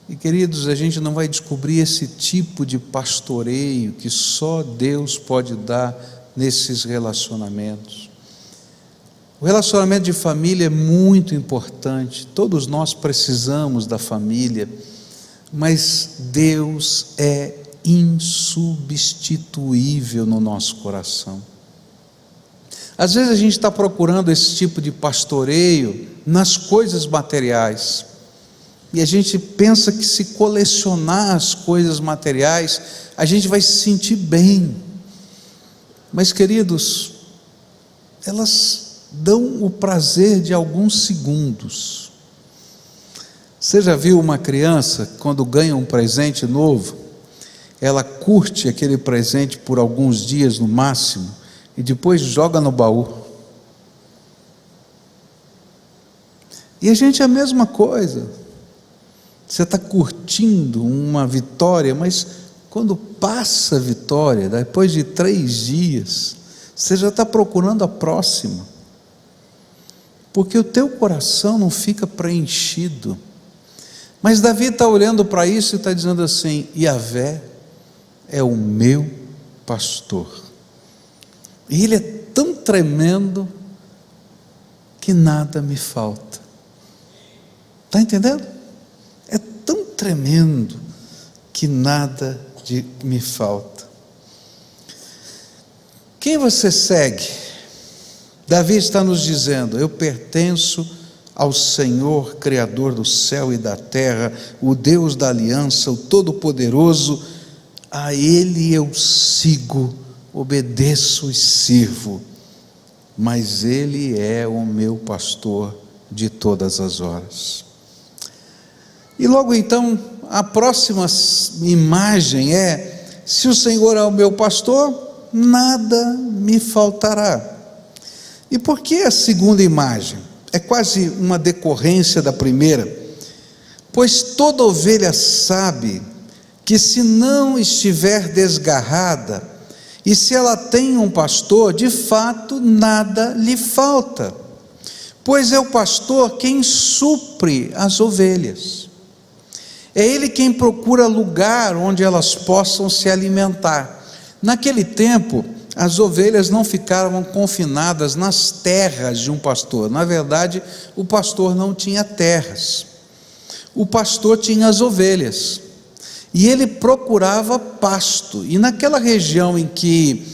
E queridos, a gente não vai descobrir esse tipo de pastoreio que só Deus pode dar nesses relacionamentos. O relacionamento de família é muito importante, todos nós precisamos da família, mas Deus é insubstituível no nosso coração. Às vezes a gente está procurando esse tipo de pastoreio nas coisas materiais, e a gente pensa que se colecionar as coisas materiais, a gente vai se sentir bem. Mas queridos, elas dão o prazer de alguns segundos. Você já viu uma criança, quando ganha um presente novo, ela curte aquele presente por alguns dias no máximo, e depois joga no baú? E a gente é a mesma coisa. Você está curtindo uma vitória, mas quando passa a vitória, depois de 3 dias, você já está procurando a próxima, porque o teu coração não fica preenchido. Mas Davi está olhando para isso e está dizendo assim: Yahvé é o meu pastor, e Ele é tão tremendo que nada me falta. Está entendendo? É tão tremendo que nada me falta. Quem você segue? Davi está nos dizendo: eu pertenço ao Senhor, Criador do céu e da terra, o Deus da aliança, o Todo-Poderoso. A Ele eu sigo, obedeço e sirvo, mas Ele é o meu pastor de todas as horas. E logo então, a próxima imagem é: se o Senhor é o meu pastor, nada me faltará. E por que a segunda imagem? É quase uma decorrência da primeira. Pois toda ovelha sabe que, se não estiver desgarrada, e se ela tem um pastor, de fato nada lhe falta, pois é o pastor quem supre as ovelhas. É ele quem procura lugar onde elas possam se alimentar. Naquele tempo, as ovelhas não ficavam confinadas nas terras de um pastor. Na verdade, o pastor não tinha terras. O pastor tinha as ovelhas. E ele procurava pasto. E naquela região em que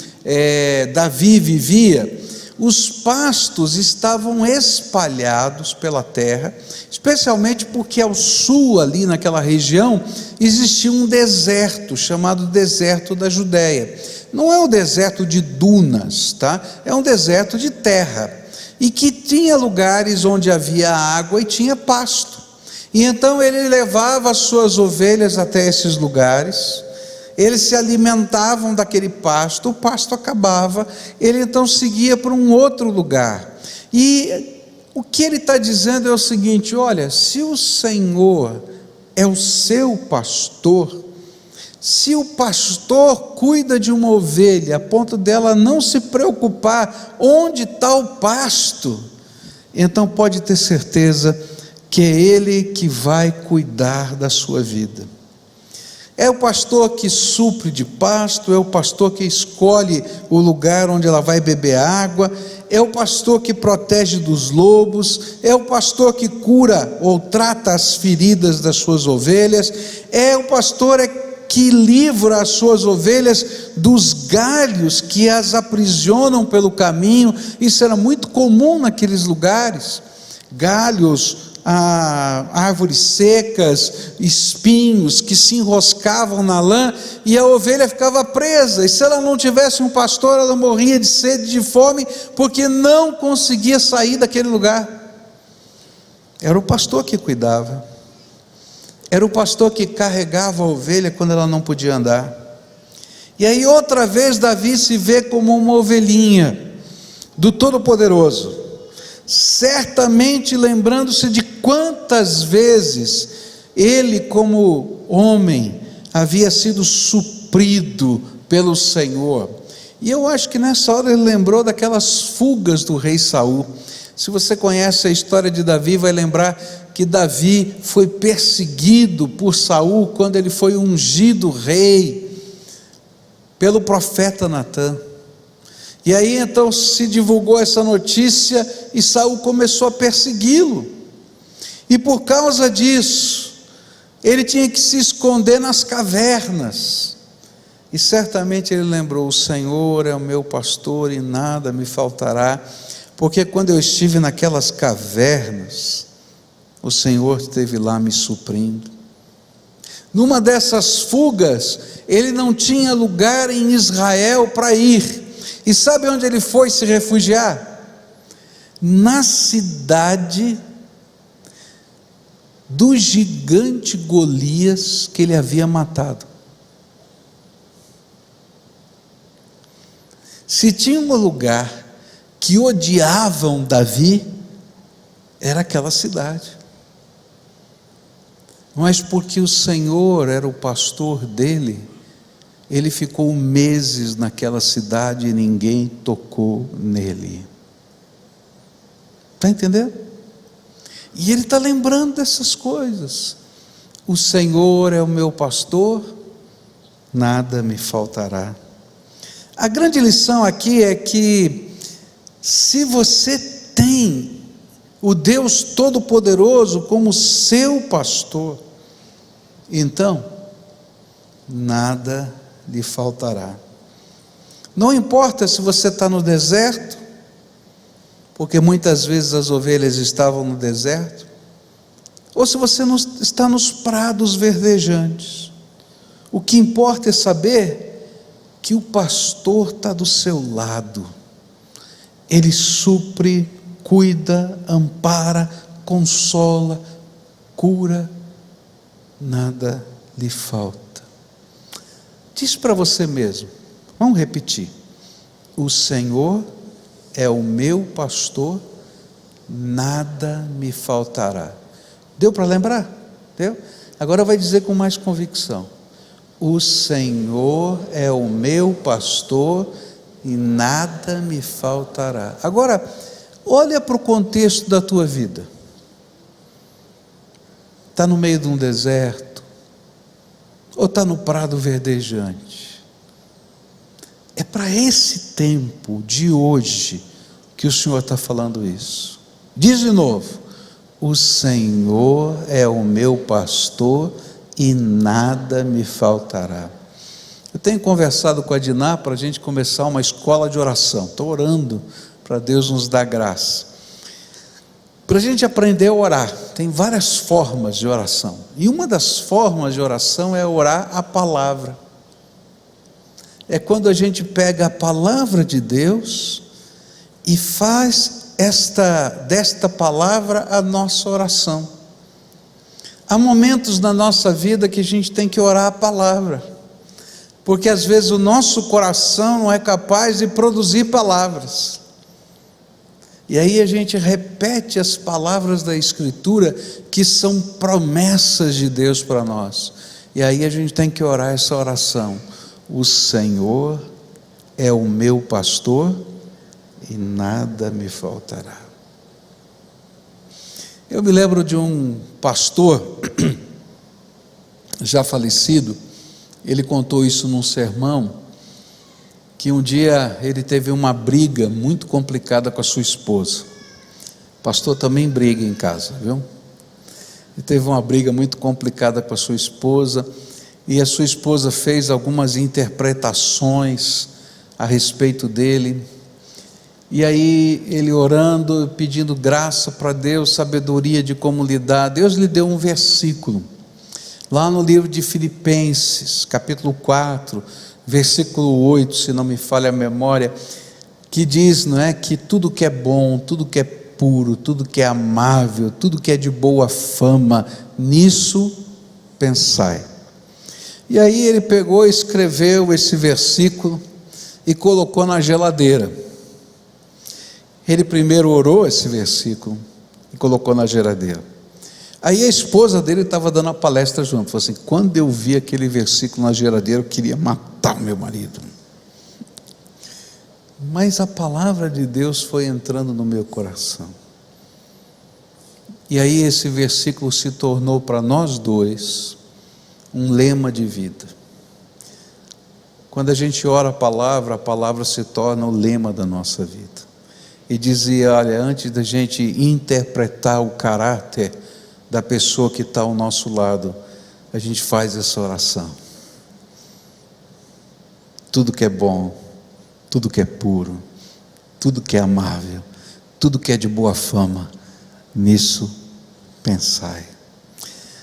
Davi vivia, os pastos estavam espalhados pela terra, especialmente porque ao sul, ali naquela região, existia um deserto, chamado deserto da Judéia. Não é um deserto de dunas, tá? É um deserto de terra, e que tinha lugares onde havia água e tinha pasto. E então ele levava as suas ovelhas até esses lugares, eles se alimentavam daquele pasto, o pasto acabava, ele então seguia para um outro lugar. E o que ele está dizendo é o seguinte: olha, se o Senhor é o seu pastor, se o pastor cuida de uma ovelha a ponto dela não se preocupar onde está o pasto, então pode ter certeza que é Ele que vai cuidar da sua vida. É o pastor que supre de pasto, é o pastor que escolhe o lugar onde ela vai beber água, é o pastor que protege dos lobos, é o pastor que cura ou trata as feridas das suas ovelhas, é o pastor que livra as suas ovelhas dos galhos que as aprisionam pelo caminho. Isso era muito comum naqueles lugares, galhos, árvores secas, espinhos que se enroscavam na lã, e a ovelha ficava presa, e se ela não tivesse um pastor, ela morria de sede e de fome, porque não conseguia sair daquele lugar. Era o pastor que cuidava, era o pastor que carregava a ovelha quando ela não podia andar. E aí outra vez Davi se vê como uma ovelhinha do Todo-Poderoso, certamente lembrando-se de quantas vezes ele, como homem, havia sido suprido pelo Senhor. E eu acho que nessa hora ele lembrou daquelas fugas do rei Saul. Se você conhece a história de Davi, vai lembrar que Davi foi perseguido por Saul quando ele foi ungido rei pelo profeta Natã. E aí então se divulgou essa notícia e Saul começou a persegui-lo. E por causa disso, ele tinha que se esconder nas cavernas. E certamente ele lembrou: o Senhor é o meu pastor e nada me faltará, porque quando eu estive naquelas cavernas, o Senhor esteve lá me suprindo. Numa dessas fugas, ele não tinha lugar em Israel para ir. E sabe onde ele foi se refugiar? Na cidade do gigante Golias que ele havia matado. Se tinha um lugar que odiavam Davi, era aquela cidade. Mas porque o Senhor era o pastor dele, ele ficou meses naquela cidade e ninguém tocou nele. Está entendendo? E ele está lembrando dessas coisas. O Senhor é o meu pastor, nada me faltará. A grande lição aqui é que, se você tem o Deus Todo-Poderoso como seu pastor, então nada lhe faltará. Não importa se você está no deserto, porque muitas vezes as ovelhas estavam no deserto, ou se você não está nos prados verdejantes. O que importa é saber que o pastor está do seu lado. Ele supre, cuida, ampara, consola, cura, nada lhe falta. Diz para você mesmo, vamos repetir: o Senhor é o meu pastor, nada me faltará. Deu para lembrar? Deu? Agora vai dizer com mais convicção: o Senhor é o meu pastor e nada me faltará. Agora, olha para o contexto da tua vida. Está no meio de um deserto, ou está no prado verdejante? É para esse tempo de hoje que o Senhor está falando isso. Diz de novo: o Senhor é o meu pastor e nada me faltará. Eu tenho conversado com a Diná para a gente começar uma escola de oração. Estou orando para Deus nos dar graça, para a gente aprender a orar. Tem várias formas de oração, e uma das formas de oração é orar a palavra. É quando a gente pega a palavra de Deus e faz desta palavra a nossa oração. Há momentos na nossa vida que a gente tem que orar a palavra, porque às vezes o nosso coração não é capaz de produzir palavras, e aí a gente repete as palavras da Escritura, que são promessas de Deus para nós, e aí a gente tem que orar essa oração: o Senhor é o meu pastor e nada me faltará. Eu me lembro de um pastor já falecido. Ele contou isso num sermão, que um dia ele teve uma briga muito complicada com a sua esposa. O pastor também briga em casa, viu? Ele teve uma briga muito complicada com a sua esposa, e a sua esposa fez algumas interpretações a respeito dele, e aí ele orando, pedindo graça para Deus, sabedoria de como lidar. Deus lhe deu um versículo, lá no livro de Filipenses, capítulo 4, versículo 8, se não me falha a memória, que diz, não é, que tudo que é bom, tudo que é puro, tudo que é amável, tudo que é de boa fama, nisso pensai. E aí ele pegou e escreveu esse versículo e colocou na geladeira. Ele primeiro orou esse versículo e colocou na geladeira. Aí a esposa dele estava dando a palestra junto. Falou assim: quando eu vi aquele versículo na geladeira, eu queria matar o meu marido. Mas a palavra de Deus foi entrando no meu coração. E aí esse versículo se tornou para nós dois um lema de vida. Quando a gente ora a palavra se torna o lema da nossa vida. E dizia: olha, antes da gente interpretar o caráter da pessoa que está ao nosso lado, a gente faz essa oração: tudo que é bom, tudo que é puro, tudo que é amável, tudo que é de boa fama, nisso pensai.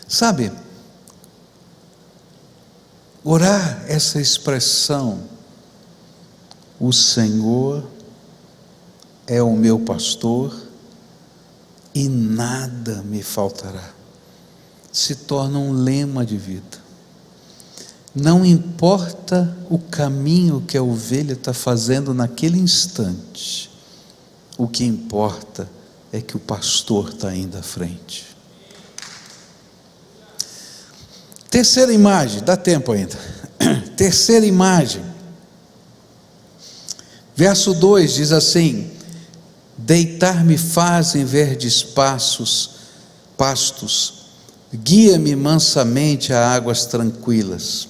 Sabe, orar essa expressão, o Senhor é o meu pastor e nada me faltará, se torna um lema de vida. Não importa o caminho que a ovelha está fazendo naquele instante, o que importa é que o pastor está indo à frente. Terceira imagem, dá tempo ainda. Terceira imagem, verso 2 diz assim: deitar-me faz em verdes pastos, guia-me mansamente a águas tranquilas.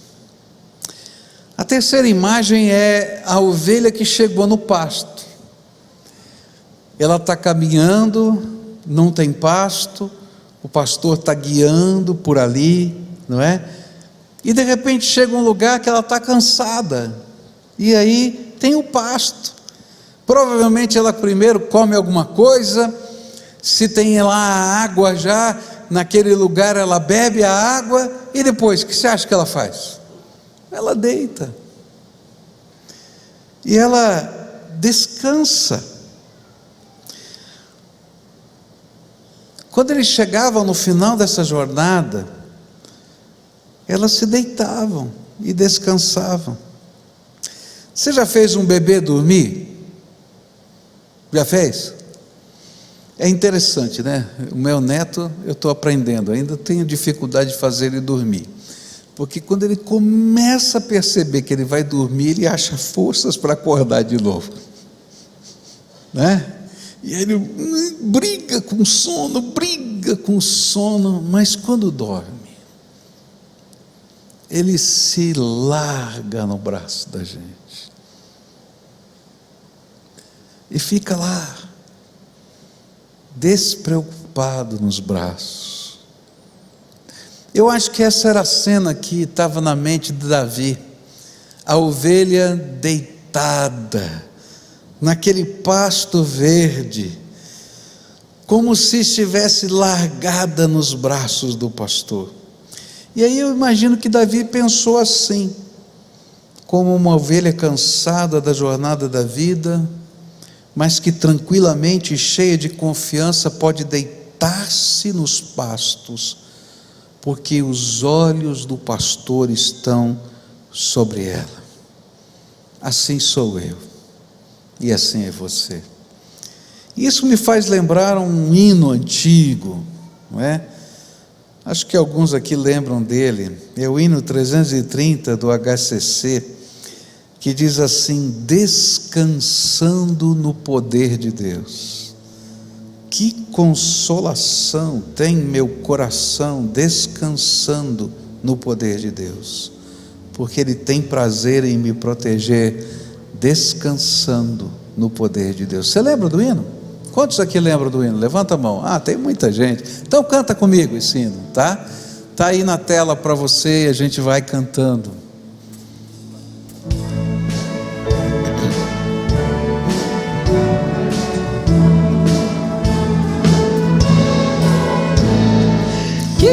A terceira imagem é a ovelha que chegou no pasto. Ela está caminhando, não tem pasto, o pastor está guiando por ali, não é? E de repente chega um lugar que ela está cansada, e aí tem o pasto. Provavelmente ela primeiro come alguma coisa, se tem lá a água já, naquele lugar ela bebe a água, e depois, o que você acha que ela faz? Ela deita, e ela descansa. Quando eles chegavam no final dessa jornada, elas se deitavam e descansavam. Você já fez um bebê dormir? Já fez? É interessante, né? O meu neto, eu estou aprendendo, ainda tenho dificuldade de fazer ele dormir, porque quando ele começa a perceber que ele vai dormir, ele acha forças para acordar de novo, né? E ele briga com sono, mas quando dorme, ele se larga no braço da gente. e fica lá, despreocupado nos braços. Eu acho que essa era a cena que estava na mente de Davi, a ovelha deitada, naquele pasto verde, como se estivesse largada nos braços do pastor. E aí eu imagino que Davi pensou assim, como uma ovelha cansada da jornada da vida, mas que tranquilamente, cheia de confiança, pode deitar-se nos pastos, porque os olhos do pastor estão sobre ela. Assim sou eu, e assim é você. Isso me faz lembrar um hino antigo, não é? Acho que alguns aqui lembram dele, é o hino 330 do HCC, que diz assim: descansando no poder de Deus. Que consolação tem meu coração descansando no poder de Deus, porque Ele tem prazer em me proteger, descansando no poder de Deus. Você lembra do hino? Quantos aqui lembram do hino? Levanta a mão. Tem muita gente. Então canta comigo esse hino, tá? Está aí na tela para você e a gente vai cantando. Que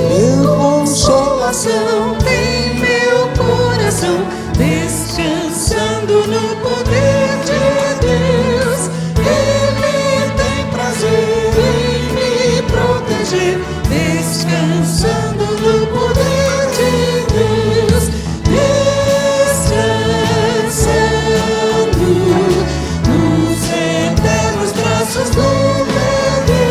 consolação tem meu coração, descansando no poder de Deus. Ele tem prazer em me proteger, descansando no poder de Deus. Descansando nos eternos braços do meu Deus.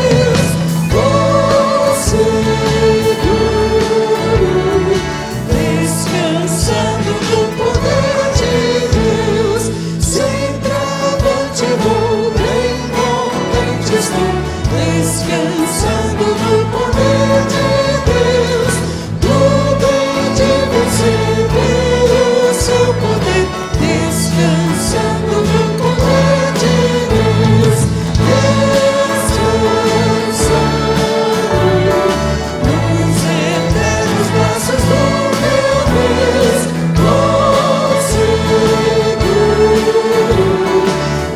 Descansando no poder de Deus, sempre avante vou, bem contente estou, descansando no poder de Deus. Tudo é de vencer pelo seu poder, descansando no poder de Deus. Descansando nos eternos braços do meu Deus,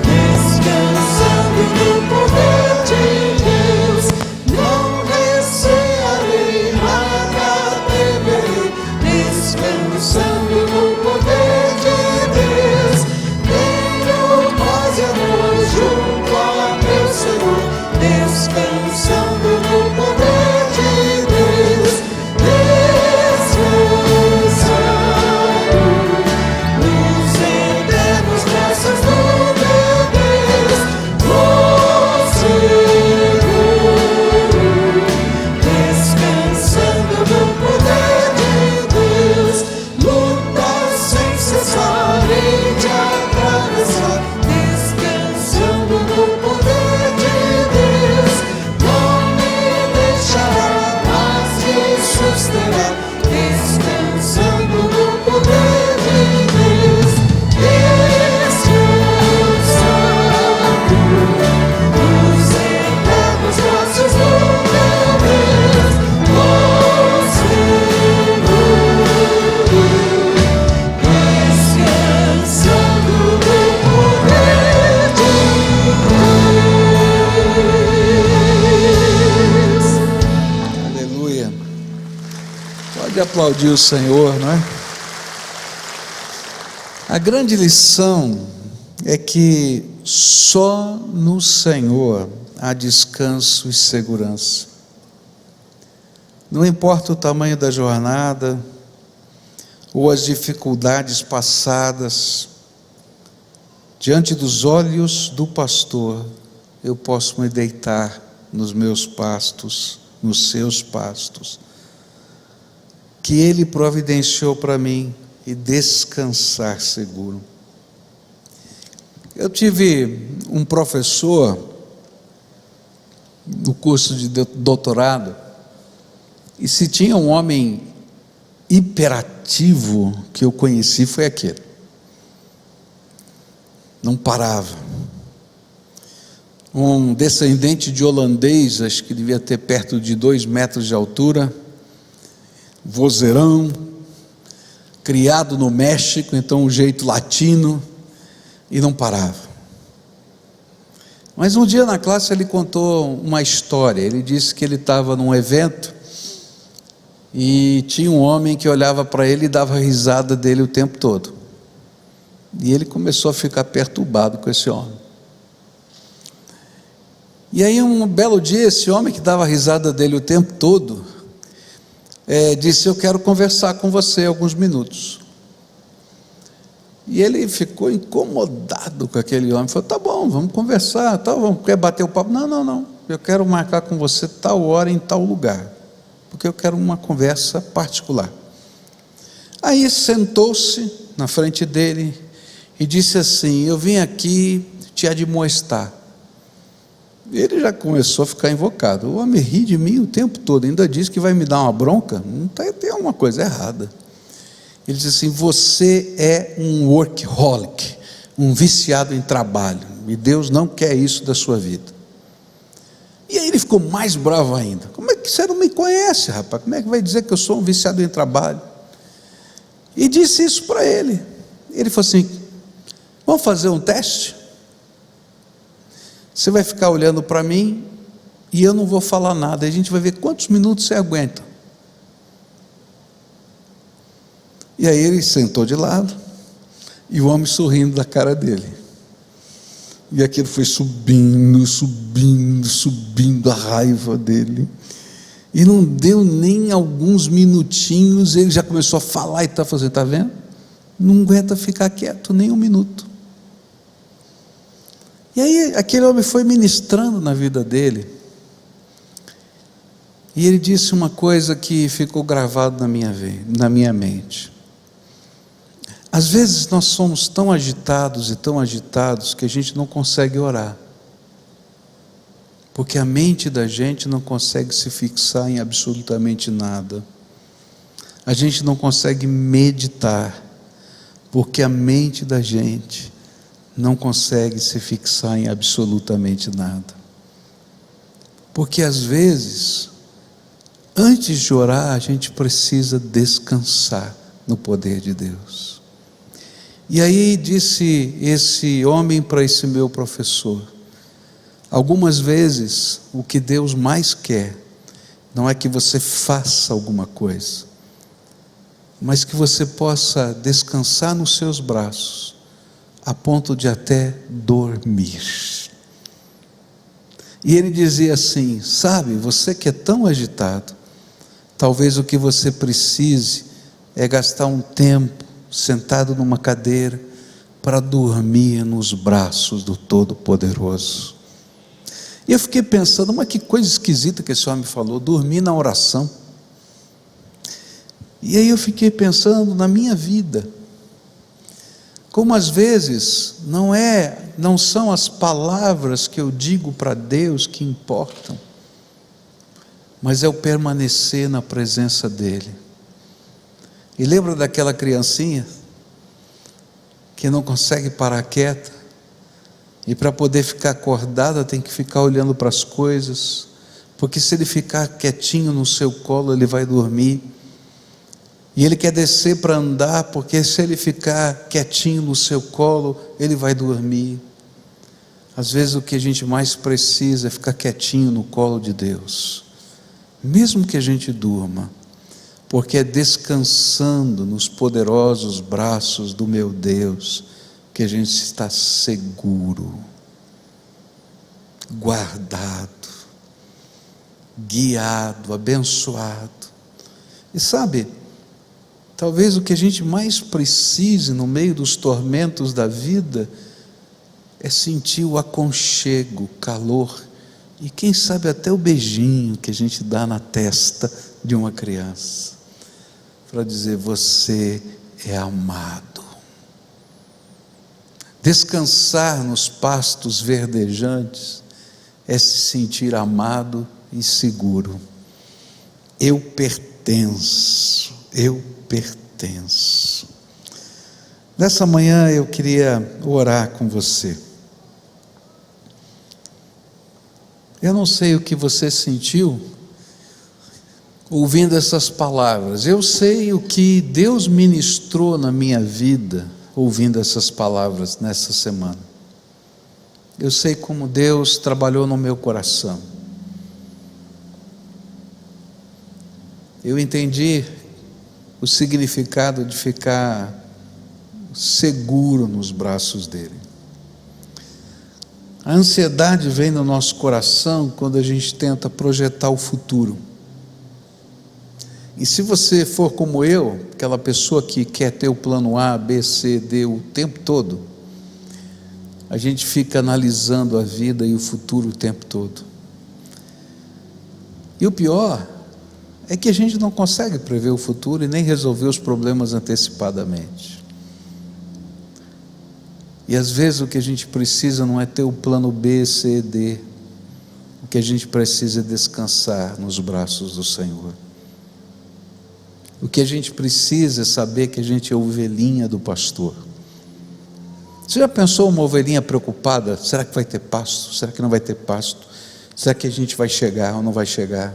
descansando no poder de Deus. Não recearei, nada temerei, descansando no poder de Deus. Tenho paz e amor junto a meu Senhor, descansando no poder de Deus. Descansando nos eternos braços do meu Deus. Descansando no poder de Deus. Luta sem cessar, hei de atravessar, descansando no poder de Deus. Não me deixará, mas me susterá, descansando no poder de Deus. Descansando nos eternos braços do meu Deus. Descansando no poder de Deus. Aleluia. Pode aplaudir o Senhor, não é? A grande lição é que só no Senhor há descanso e segurança. Não importa o tamanho da jornada ou as dificuldades passadas, diante dos olhos do pastor, eu posso me deitar nos meus pastos, nos seus pastos, que Ele providenciou para mim, e descansar seguro. Eu tive um professor no curso de doutorado, e se tinha um homem hiperativo que eu conheci, foi aquele. Não parava. um descendente de holandês, acho que devia ter perto de 2 metros de altura, vozeirão, criado no México, então um jeito latino, e não parava. Mas um dia na classe ele contou uma história. Ele disse que ele estava num evento e tinha um homem que olhava para ele e dava risada dele o tempo todo. E ele começou a ficar perturbado com esse homem. E aí um belo dia, esse homem que dava risada dele o tempo todo, disse: eu quero conversar com você alguns minutos. E ele ficou incomodado com aquele homem, falou: tá bom, vamos conversar, quer bater o papo? Não, eu quero marcar com você tal hora em tal lugar, porque eu quero uma conversa particular. Aí sentou-se na frente dele e disse assim: eu vim aqui te admoestar. Ele já começou a ficar invocado. O homem ri de mim o tempo todo, ainda diz que vai me dar uma bronca. Não tem alguma coisa errada. Ele disse assim: você é um workaholic, um viciado em trabalho, e Deus não quer isso da sua vida. E aí ele ficou mais bravo ainda: como é que você não me conhece, rapaz? Como é que vai dizer que eu sou um viciado em trabalho? E disse isso para ele. Ele falou assim: vamos fazer um teste? Você vai ficar olhando para mim e eu não vou falar nada, a gente vai ver quantos minutos você aguenta. E aí ele sentou de lado, e o homem sorrindo da cara dele, e aquilo foi subindo a raiva dele, e não deu nem alguns minutinhos, ele já começou a falar e está fazendo, está vendo? Não aguenta ficar quieto nem um minuto. E aí aquele homem foi ministrando na vida dele, e ele disse uma coisa que ficou gravado na minha mente. Às vezes nós somos tão agitados que a gente não consegue orar, porque a mente da gente não consegue se fixar em absolutamente nada. A gente não consegue meditar, porque a mente da gente não consegue se fixar em absolutamente nada. Porque às vezes, antes de orar, a gente precisa descansar no poder de Deus. E aí disse esse homem para esse meu professor: algumas vezes o que Deus mais quer não é que você faça alguma coisa, mas que você possa descansar nos seus braços, a ponto de até dormir. E ele dizia assim: sabe, você que é tão agitado, talvez o que você precise é gastar um tempo sentado numa cadeira para dormir nos braços do Todo-Poderoso. E eu fiquei pensando: mas que coisa esquisita que esse homem falou, dormir na oração. E aí eu fiquei pensando na minha vida, como às vezes não são as palavras que eu digo para Deus que importam, mas é o permanecer na presença dEle. E lembra daquela criancinha que não consegue parar quieta, e para poder ficar acordada tem que ficar olhando para as coisas, porque se ele ficar quietinho no seu colo ele vai dormir. E ele quer descer para andar, porque se ele ficar quietinho no seu colo, ele vai dormir. Às vezes o que a gente mais precisa é ficar quietinho no colo de Deus, mesmo que a gente durma, porque é descansando nos poderosos braços do meu Deus que a gente está seguro, guardado, guiado, abençoado. E sabe, talvez o que a gente mais precise no meio dos tormentos da vida é sentir o aconchego, o calor, e quem sabe até o beijinho que a gente dá na testa de uma criança, para dizer: você é amado. Descansar nos pastos verdejantes é se sentir amado e seguro. Eu pertenço. Nessa manhã eu queria orar com você. Eu não sei o que você sentiu ouvindo essas palavras. Eu sei o que Deus ministrou na minha vida ouvindo essas palavras nessa semana. Eu sei como Deus trabalhou no meu coração. Eu entendi o significado de ficar seguro nos braços dele. A ansiedade vem no nosso coração quando a gente tenta projetar o futuro. E se você for como eu, aquela pessoa que quer ter o plano A, B, C, D o tempo todo, a gente fica analisando a vida e o futuro o tempo todo. E o pior é que a gente não consegue prever o futuro e nem resolver os problemas antecipadamente. E às vezes o que a gente precisa não é ter o plano B, C, D. O que a gente precisa é descansar nos braços do Senhor. O que a gente precisa é saber que a gente é ovelhinha do pastor. Você já pensou uma ovelhinha preocupada? Será que vai ter pasto? Será que não vai ter pasto? Será que a gente vai chegar ou não vai chegar?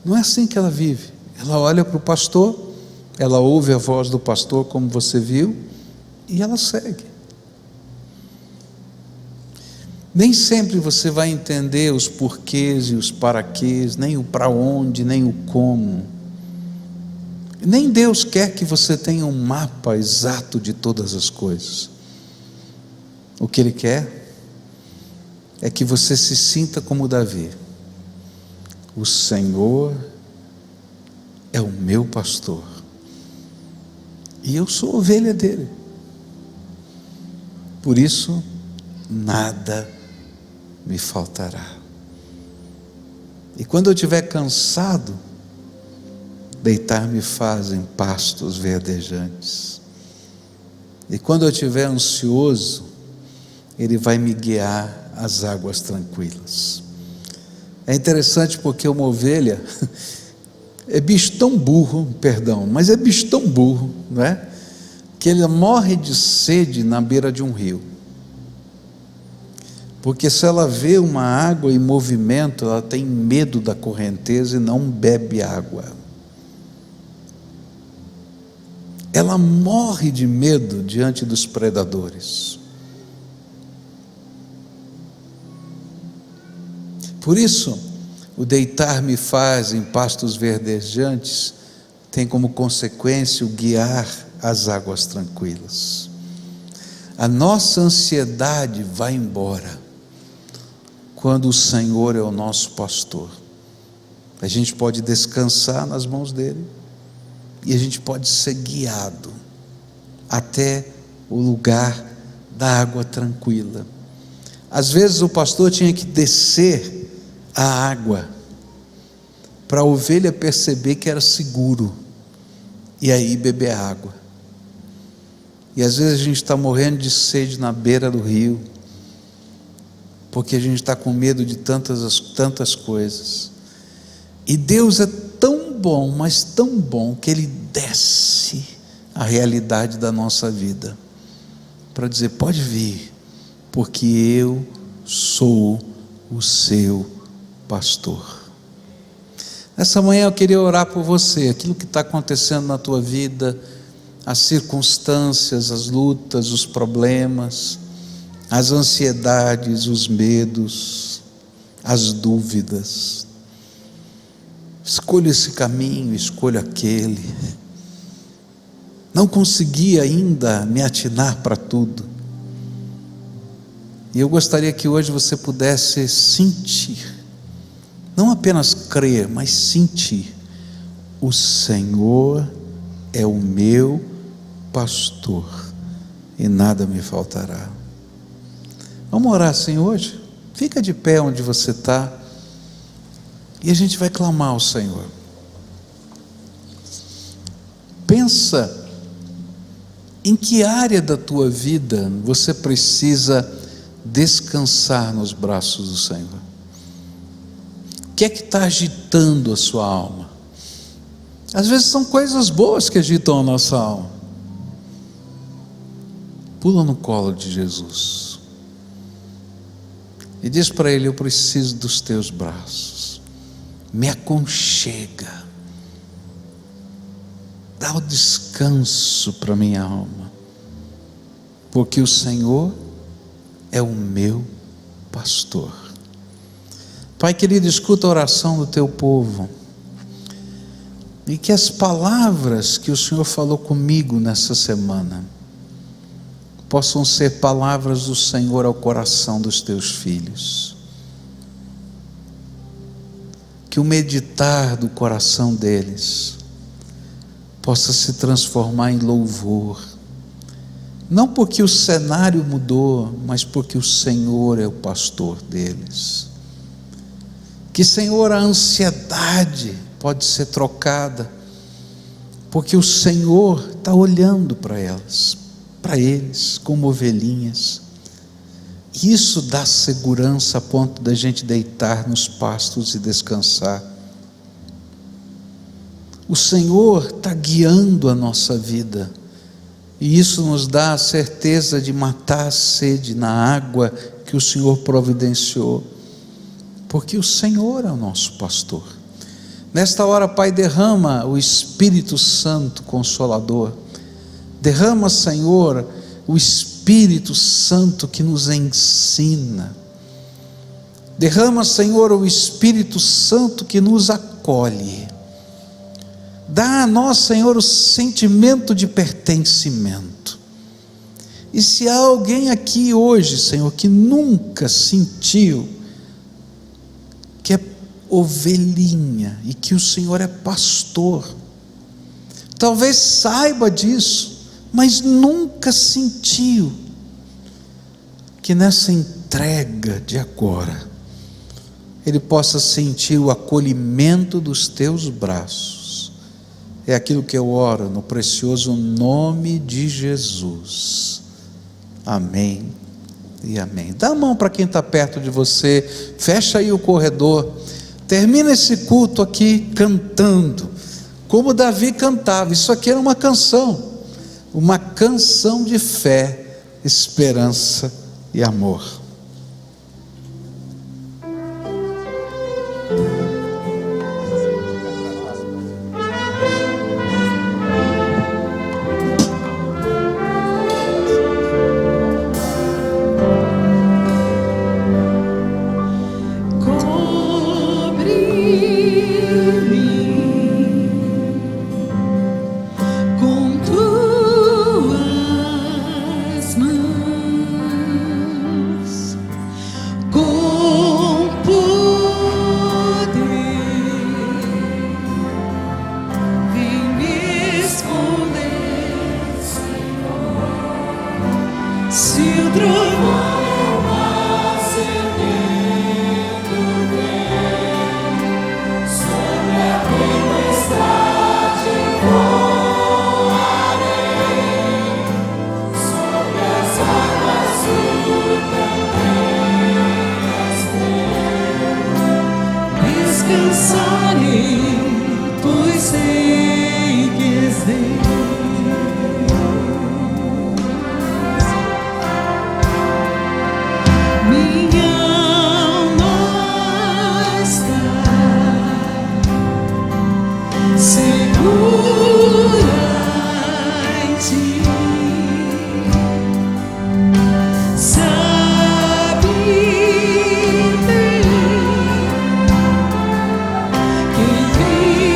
Não é assim que ela vive. Ela olha para o pastor, ela ouve a voz do pastor, como você viu, e ela segue. Nem sempre você vai entender os porquês e os paraquês, nem o para onde, nem o como. Nem Deus quer que você tenha um mapa exato de todas as coisas. O que Ele quer é que você se sinta como Davi. O Senhor é o meu pastor e eu sou ovelha dele. Por isso, nada me faltará. E quando eu estiver cansado, deitar-me faz em pastos verdejantes. E quando eu estiver ansioso, Ele vai me guiar às águas tranquilas. É interessante porque uma ovelha é bicho tão burro, mas é bicho tão burro, não é? Que ele morre de sede na beira de um rio. Porque se ela vê uma água em movimento, ela tem medo da correnteza e não bebe água. Ela morre de medo diante dos predadores. Por isso, o deitar-me faz em pastos verdejantes tem como consequência o guiar às águas tranquilas. A nossa ansiedade vai embora quando o Senhor é o nosso pastor. A gente pode descansar nas mãos dele e a gente pode ser guiado até o lugar da água tranquila. Às vezes o pastor tinha que descer a água para a ovelha perceber que era seguro e aí beber água. E às vezes a gente está morrendo de sede na beira do rio, porque a gente está com medo de tantas coisas. E Deus é tão bom, mas tão bom, que Ele desce a realidade da nossa vida para dizer: pode vir, porque eu sou o seu pastor. Essa manhã eu queria orar por você. Aquilo que está acontecendo na tua vida, as circunstâncias, as lutas, os problemas, as ansiedades, os medos, as dúvidas. Escolha esse caminho, escolha aquele. Não consegui ainda me atinar para tudo. E eu gostaria que hoje você pudesse sentir, não apenas crer, mas sentir: o Senhor é o meu pastor e nada me faltará. Vamos orar assim hoje? Fica de pé onde você está e a gente vai clamar ao Senhor. Pensa em que área da tua vida você precisa descansar nos braços do Senhor. O que é que está agitando a sua alma? Às vezes são coisas boas que agitam a nossa alma. Pula no colo de Jesus. e diz para Ele: eu preciso dos teus braços, me aconchega, dá o descanso para minha alma, porque o Senhor é o meu pastor. Pai querido, escuta a oração do teu povo, e que as palavras que o Senhor falou comigo nessa semana possam ser palavras do Senhor ao coração dos teus filhos. Que o meditar do coração deles possa se transformar em louvor, não porque o cenário mudou, mas porque o Senhor é o pastor deles. Que, Senhor, a ansiedade pode ser trocada, porque o Senhor está olhando para elas, para eles, como ovelhinhas. Isso dá segurança a ponto da gente deitar nos pastos e descansar. O Senhor está guiando a nossa vida, e isso nos dá a certeza de matar a sede na água que o Senhor providenciou, porque o Senhor é o nosso pastor. Nesta hora, Pai, derrama o Espírito Santo Consolador, derrama, Senhor, o Espírito Santo que nos ensina, derrama, Senhor, o Espírito Santo que nos acolhe, dá a nós, Senhor, o sentimento de pertencimento. E se há alguém aqui hoje, Senhor, que nunca sentiu que é ovelhinha e que o Senhor é pastor, talvez saiba disso, mas nunca sentiu, que nessa entrega de agora ele possa sentir o acolhimento dos teus braços. É aquilo que eu oro no precioso nome de Jesus. Amém e amém. Dá a mão para quem está perto de você, fecha aí o corredor, termina esse culto aqui cantando, como Davi cantava. Isso aqui era uma canção de fé, esperança e amor.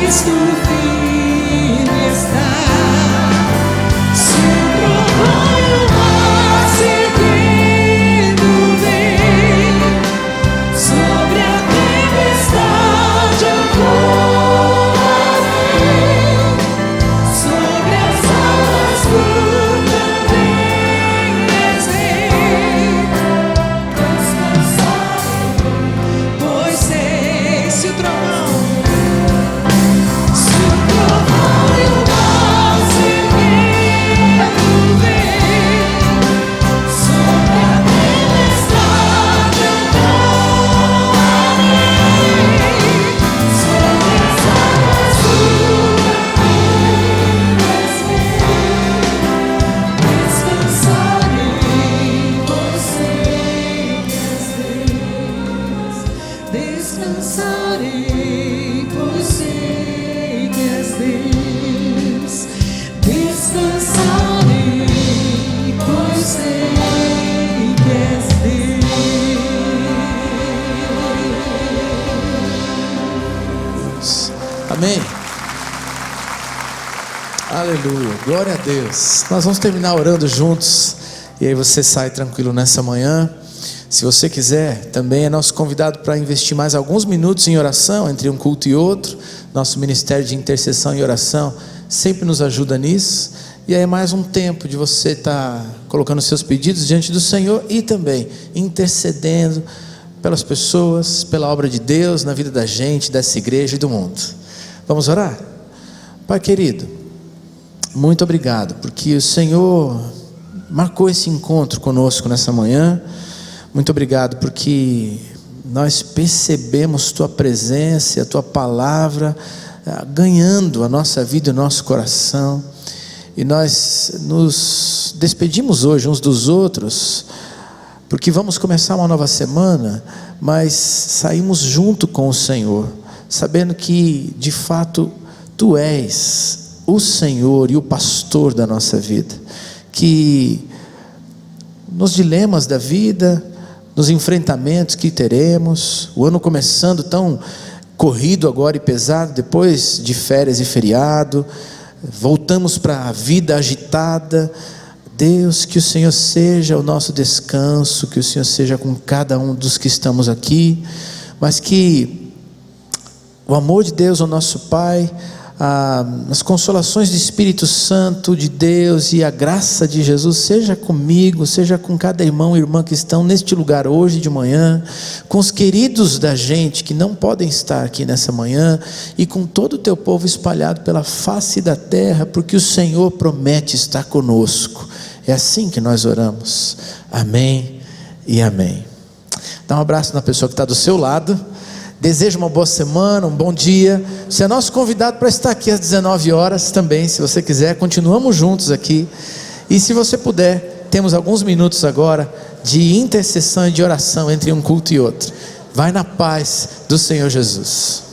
Cristo firme está. Amém. Aleluia, glória a Deus. Nós vamos terminar orando juntos, e aí você sai tranquilo nessa manhã. Se você quiser, também é nosso convidado para investir mais alguns minutos em oração, entre um culto e outro. Nosso ministério de intercessão e oração sempre nos ajuda nisso. E aí é mais um tempo de você estar colocando seus pedidos diante do Senhor e também intercedendo pelas pessoas, pela obra de Deus na vida da gente, dessa igreja e do mundo. Vamos orar? Pai querido, muito obrigado, porque o Senhor marcou esse encontro conosco nessa manhã. Muito obrigado, porque nós percebemos Tua presença, a Tua palavra ganhando a nossa vida e o nosso coração. E nós nos despedimos hoje uns dos outros, porque vamos começar uma nova semana, mas saímos junto com o Senhor, sabendo que de fato Tu és o Senhor e o pastor da nossa vida, que nos dilemas da vida, nos enfrentamentos que teremos, o ano começando tão corrido agora e pesado, depois de férias e feriado, voltamos para a vida agitada. Deus, que o Senhor seja o nosso descanso, que o Senhor seja com cada um dos que estamos aqui, mas que o amor de Deus, o nosso Pai, as consolações do Espírito Santo de Deus e a graça de Jesus seja comigo, seja com cada irmão e irmã que estão neste lugar hoje de manhã, com os queridos da gente que não podem estar aqui nessa manhã, e com todo o teu povo espalhado pela face da terra, porque o Senhor promete estar conosco. É assim que nós oramos. Amém e amém. Dá um abraço na pessoa que está do seu lado. Desejo uma boa semana, um bom dia. Você é nosso convidado para estar aqui às 19 horas também, se você quiser. Continuamos juntos aqui. E se você puder, temos alguns minutos agora de intercessão e de oração entre um culto e outro. Vai na paz do Senhor Jesus.